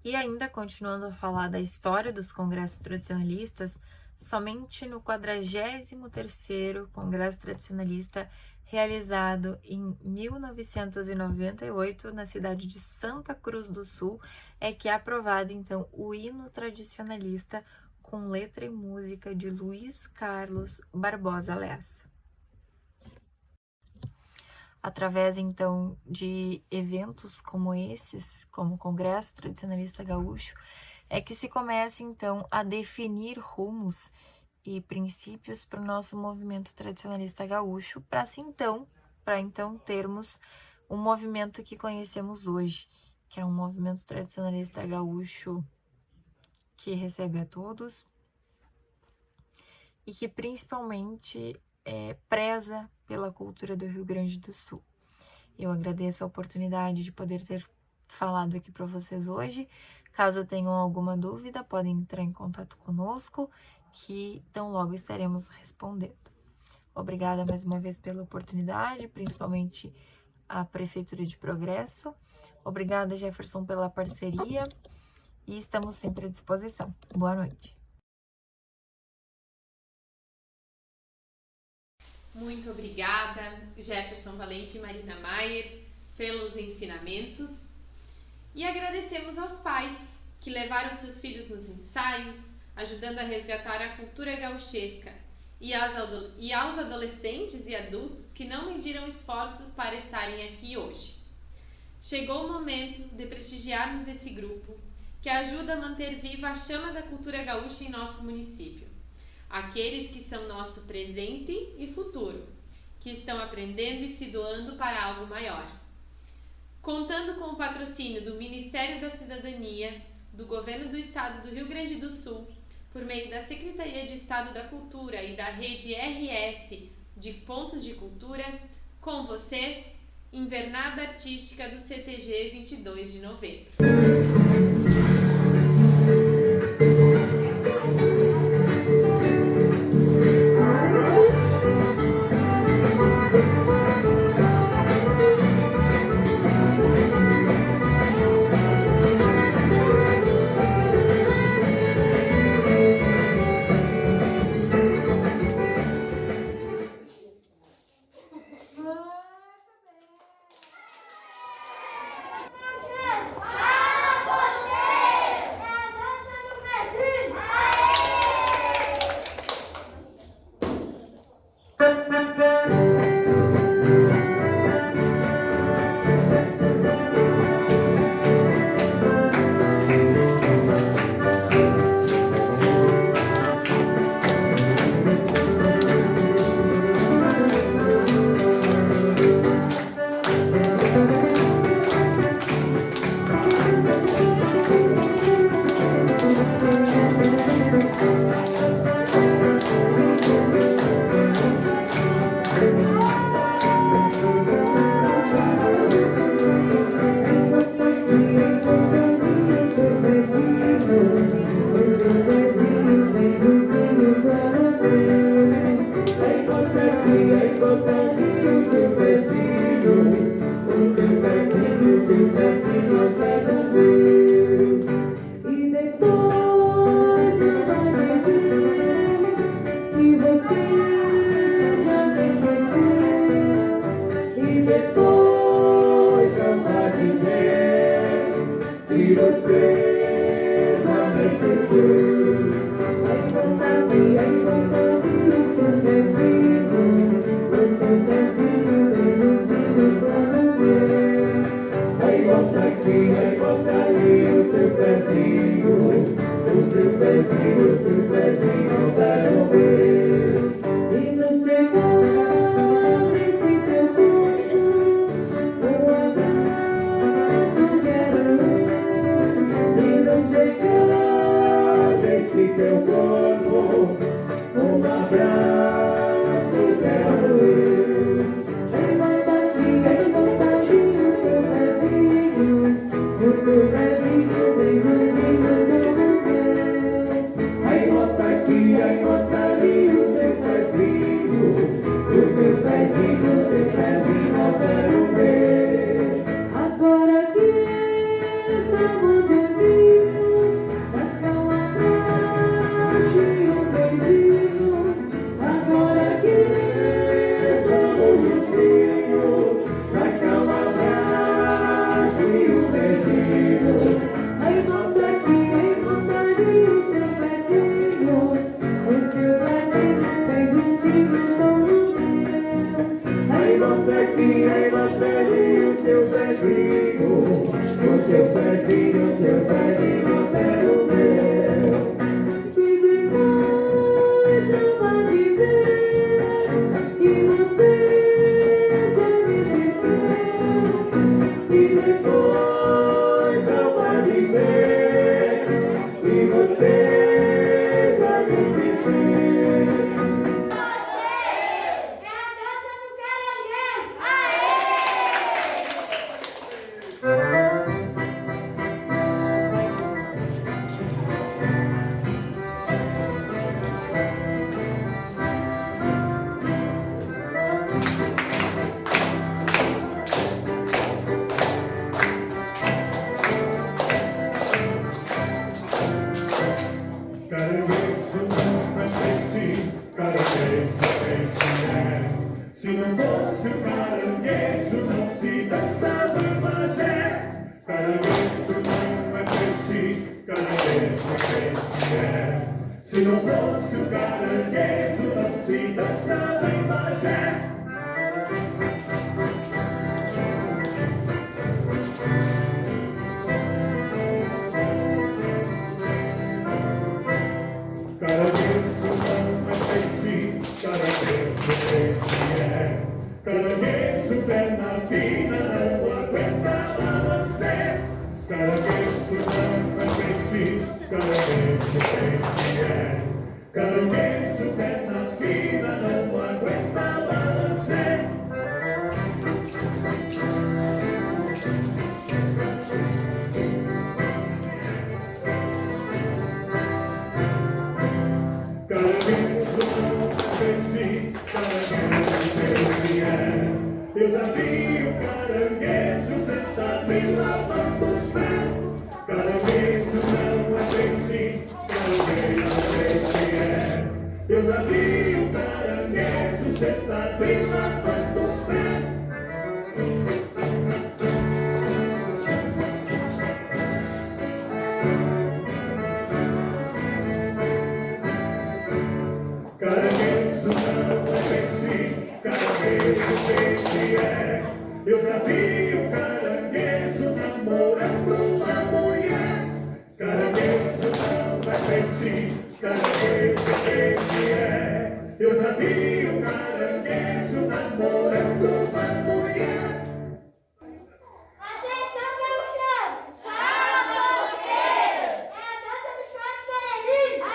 E ainda continuando a falar da história dos congressos tradicionalistas, somente no 43º Congresso Tradicionalista, realizado em 1998, na cidade de Santa Cruz do Sul, é que é aprovado, então, o hino tradicionalista com letra e música de Luiz Carlos Barbosa Lessa. Através, então, de eventos como esses, como o Congresso Tradicionalista Gaúcho, é que se começa, então, a definir rumos e princípios para o nosso movimento tradicionalista gaúcho, para então termos um movimento que conhecemos hoje, que é um movimento tradicionalista gaúcho que recebe a todos e que principalmente preza pela cultura do Rio Grande do Sul. Eu agradeço a oportunidade de poder ter falado aqui para vocês hoje. Caso tenham alguma dúvida, podem entrar em contato conosco, que tão logo estaremos respondendo. Obrigada mais uma vez pela oportunidade, principalmente à Prefeitura de Progresso. Obrigada, Jefferson, pela parceria e estamos sempre à disposição. Boa noite. Muito obrigada, Jefferson Valente e Marina Maier, pelos ensinamentos. E agradecemos aos pais que levaram seus filhos nos ensaios, ajudando a resgatar a cultura gauchesca, e aos adolescentes e adultos que não mediram esforços para estarem aqui hoje. Chegou o momento de prestigiarmos esse grupo, que ajuda a manter viva a chama da cultura gaúcha em nosso município. Aqueles que são nosso presente e futuro, que estão aprendendo e se doando para algo maior. Contando com o patrocínio do Ministério da Cidadania, do Governo do Estado do Rio Grande do Sul, por meio da Secretaria de Estado da Cultura e da Rede RS de Pontos de Cultura, com vocês, Invernada Artística do CTG 22 de novembro. Se não fosse o caranguejo, não se dançava em Magé. Caranguejo Se não fosse o caranguejo, não se dançava em Bagé. Caranguejo não é peixe, caranguejo peixe é. Caranguejo, perna fina, não aguenta balançar. Caranguejo não é peixe, caranguejo peixe é. Caranguejo, perna fina, não aguenta balançar. Caranguejo não é peixe, caranguejo peixe é. Eu já vi o caranguejo sentado e lavando os pés. Caranguejo não é peixe, caranguejo peixe é. Eu já vi o caranguejo sentado e lavando os pés. Caranguejo não é peixe, caranguejo peixe é. Eu já vi o caranguejo namorando uma mulher. Caranguejo não é peixe, caranguejo peixe é. Eu já vi o caranguejo namorando uma mulher. Atenção, gauchão! Salva você! É a dança do short amarelinho!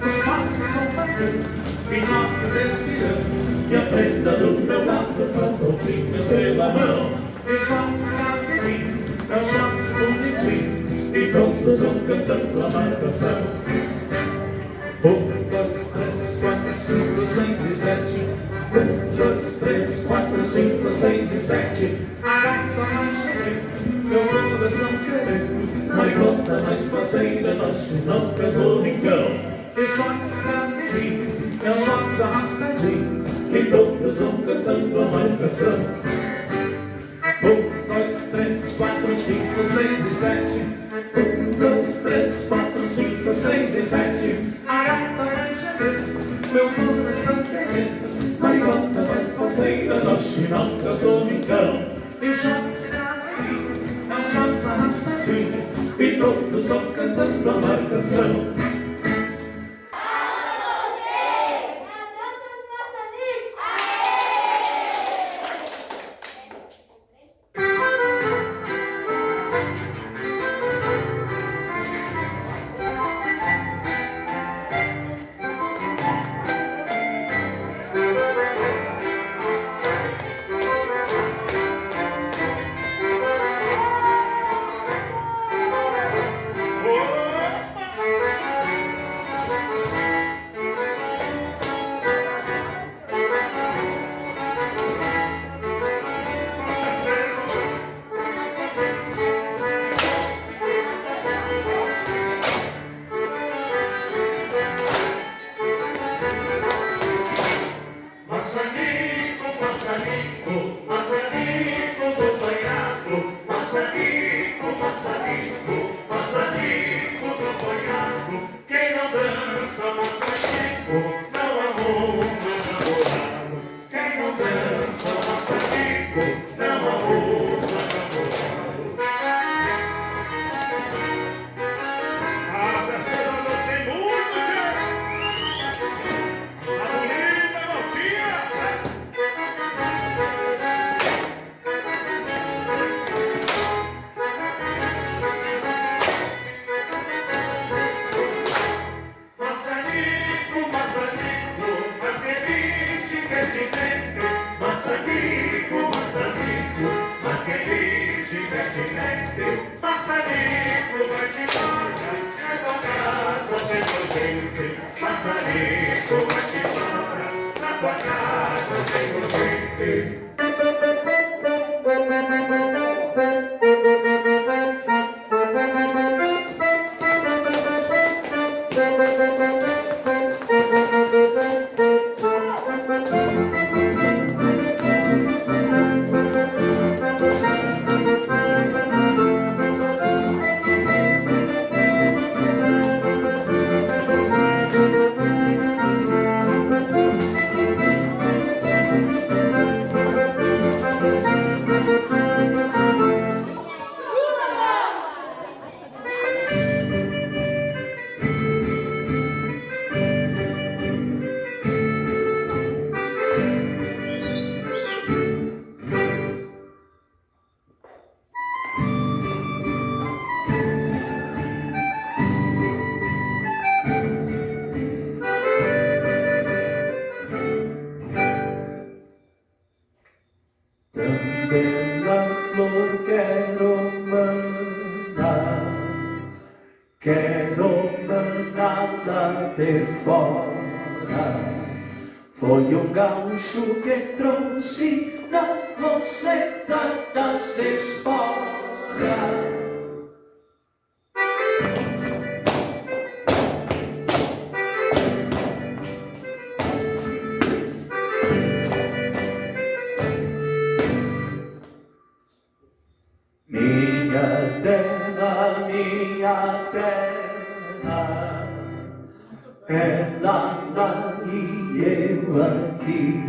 Os quatro vão batendo, em nota desviando, e a prenda do meu lado faz pontinhos pela mão. E shots cavalinho, é o shots bonitinho, e todos vão cantando a marcação. 1, 2, 3, 4, 5, 6 e 7. 1, 2, 3, 4, 5, 6 e 7. A gata vai chegando, meu coração querendo, maricota mais faceira, nós chinocas do rincão. E shots cavalinho, é o shots arrastadinho, e todos vão cantando a marcação. 1, 2, 3, 4, 5, 6 e 7. 1, 2, 3, 4, 5, 6 e 7. A gata vai chegando, meu coração querendo, maricota mais faceira, nós chinocas do rincão. E shots cavalinho, é o shots arrastadinho, e todos vão cantando a marcação. de fora. Foi um gaúcho que trouxe na roseta das esporas. Minha terra, ela lá e eu aqui.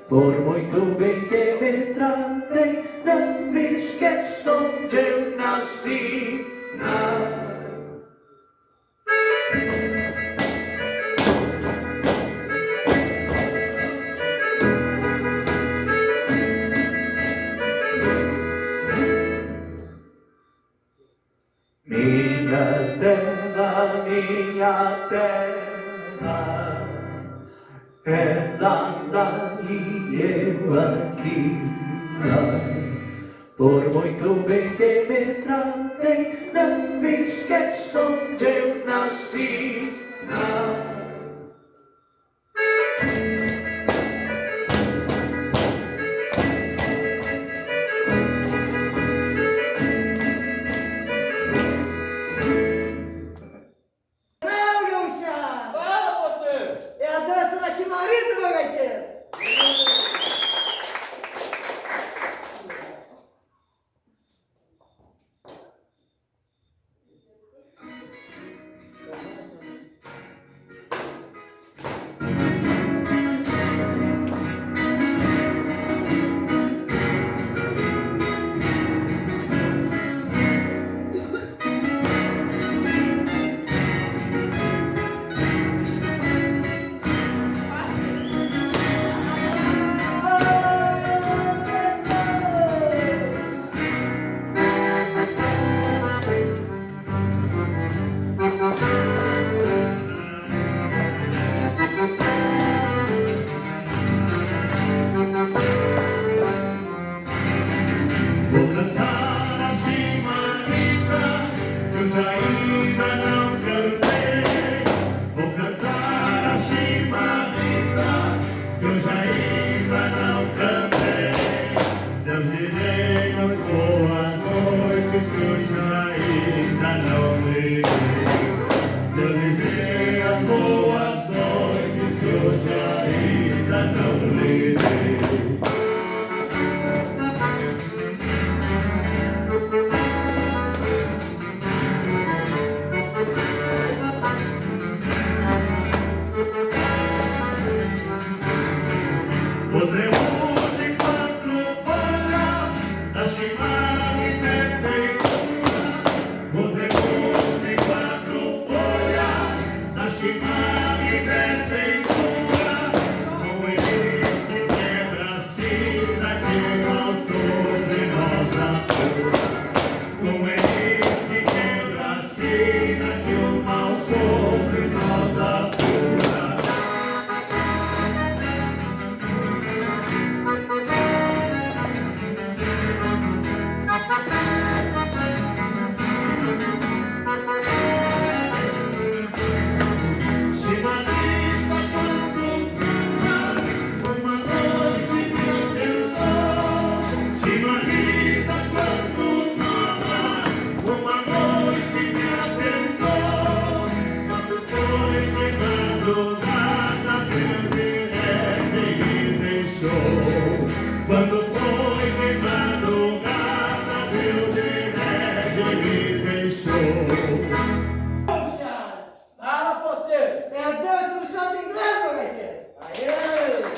Por muito bem que me tratem, não me esqueço onde eu nasci. Minha terra, ela lá e eu aqui. Por muito bem que me tratem, não me esqueço onde eu nasci. Vou cantar assim, Marita, que eu já ainda não cantei. Vou cantar assim, Marita, que eu já ainda não cantei. Deus lhe dê as boas noites, que eu já ainda não lhe dei. Deus lhe dê as boas noites, que eu já ainda não lhe dei. Quando foi de madrugada, Deus me deixou. Fala, posteiro! É Deus no chão de inglês, meu gaiteiro! Aê!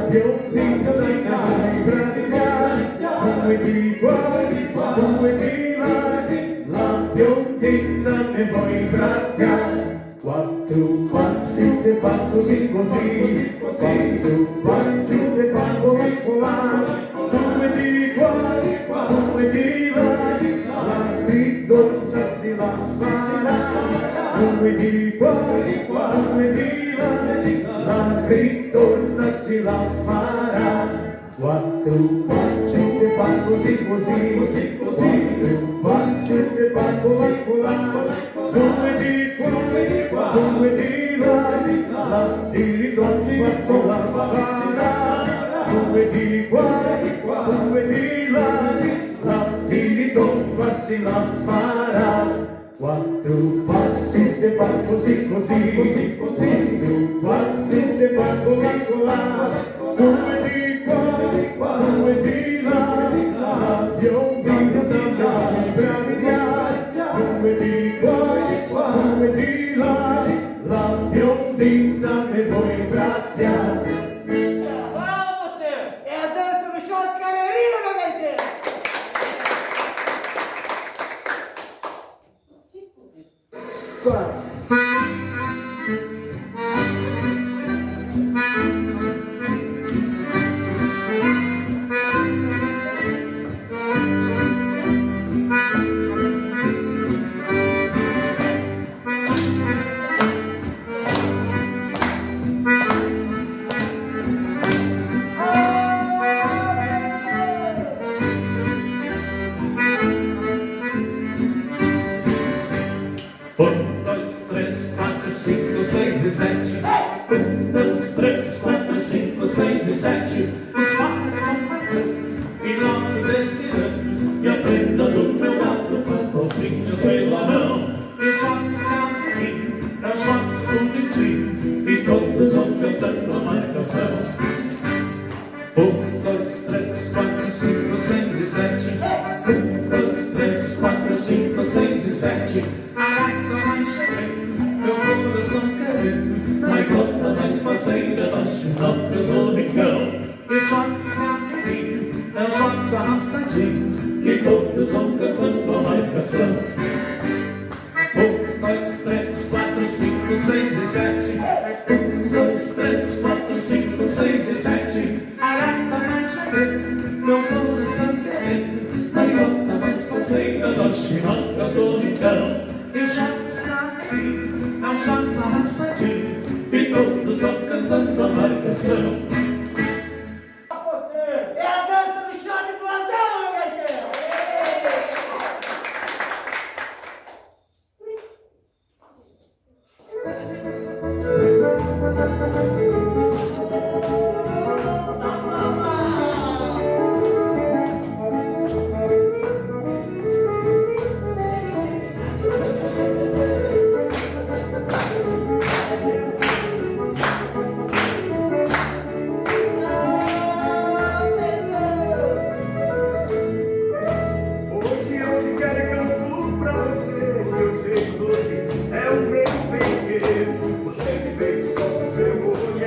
biondinha vem cá pra brilhar. Como é de guarda, como é de lá biondinha me vou embratear. Quatro passos se faz cinco, quatro passos se faz circular. Como é de guarda, como é de lá gridona se lá fará. Como é de guarda, como é de lá gridona se lá fará. Quatro passos se faz cinco, quatro passos se faz circular. Como é de como é de lá gridona se lá fará. Como é de como é de lá gridona se lá fará. Quatro passos se faz cinco, quatro passos se faz circular. Como é de como é de lá biondinha também pra brilhar. Como é de como é de lá biondinha me vou embratear. Fala, você! É a dança do shot de carreirinha, meu gaiteiro! Um, dois, três, quatro, cinco, seis e sete. Um, dois, três, quatro, cinco, seis e sete. Os pares vão marcando e logo desfilando. E a prenda do meu lado faz voltinhas pela mão. E shots cavaquinho, é shots bonitinho. E todos vão cantando a marcação. Um, dois, três, quatro, cinco, seis e sete. Um, dois, três, quatro, cinco, seis e sete. A gaita vai chegando, meu coração querendo. Na gota mais faceira das chinocas do rincão. E shots rapidinho, é shots arrastadinho. E todos vão cantando a marcação. Um, dois, três, quatro, cinco, seis e sete. Um, dois, três, quatro, cinco, seis e sete. A gaita vai chegando, meu coração querendo. Na gota mais faceira das chinocas do rincão. E shots rapidinho, é shots arrastadinho. E todos vão cantando a marcação. É a dança do shot do Azão, meu gaiteiro! Hoje quero canto pra você. Meu jeito doce é o meu bem querer. Você me fez só com seu olho.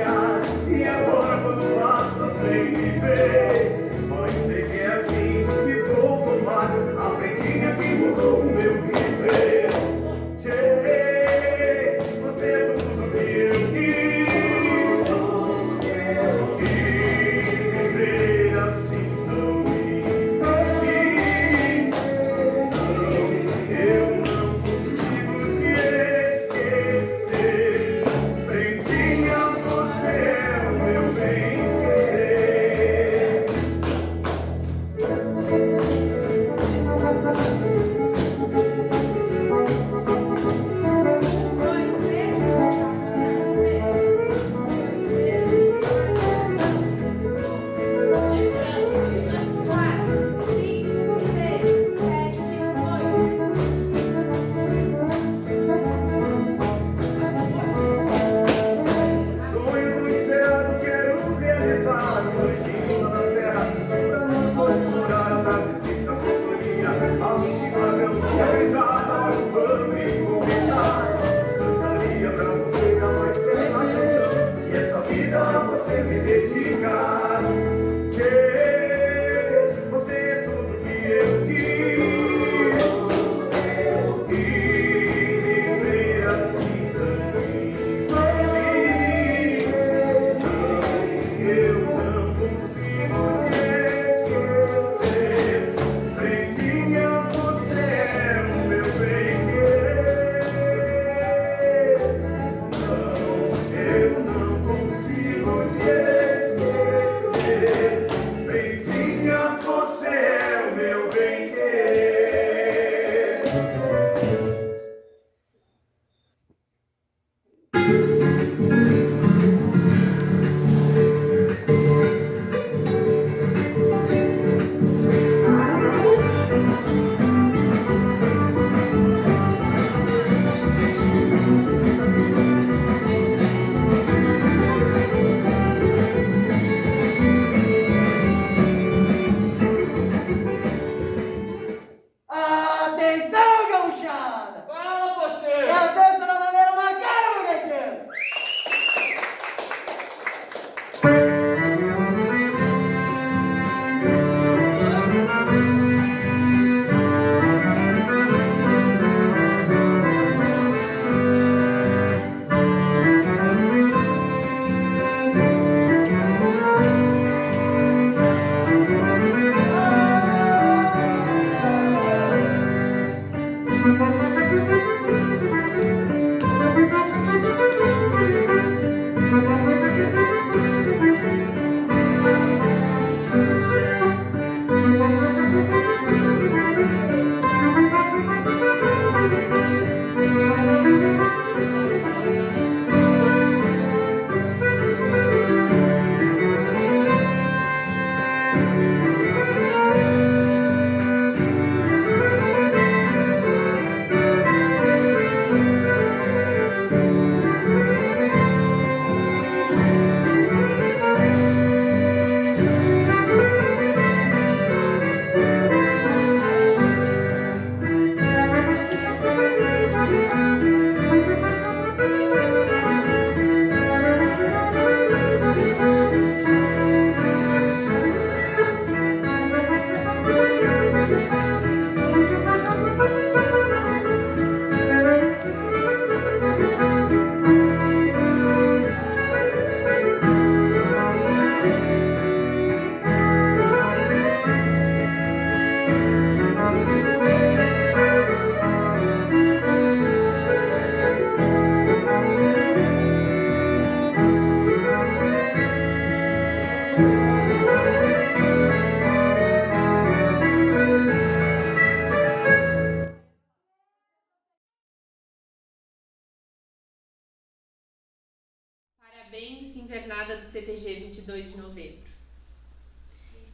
Parabéns, Invernada do CTG 22 de novembro.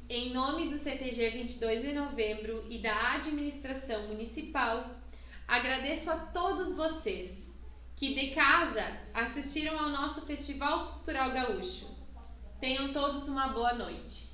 Em nome do CTG 22 de novembro e da administração municipal, agradeço a todos vocês que de casa assistiram ao nosso Festival Cultural Gaúcho. Tenham todos uma boa noite.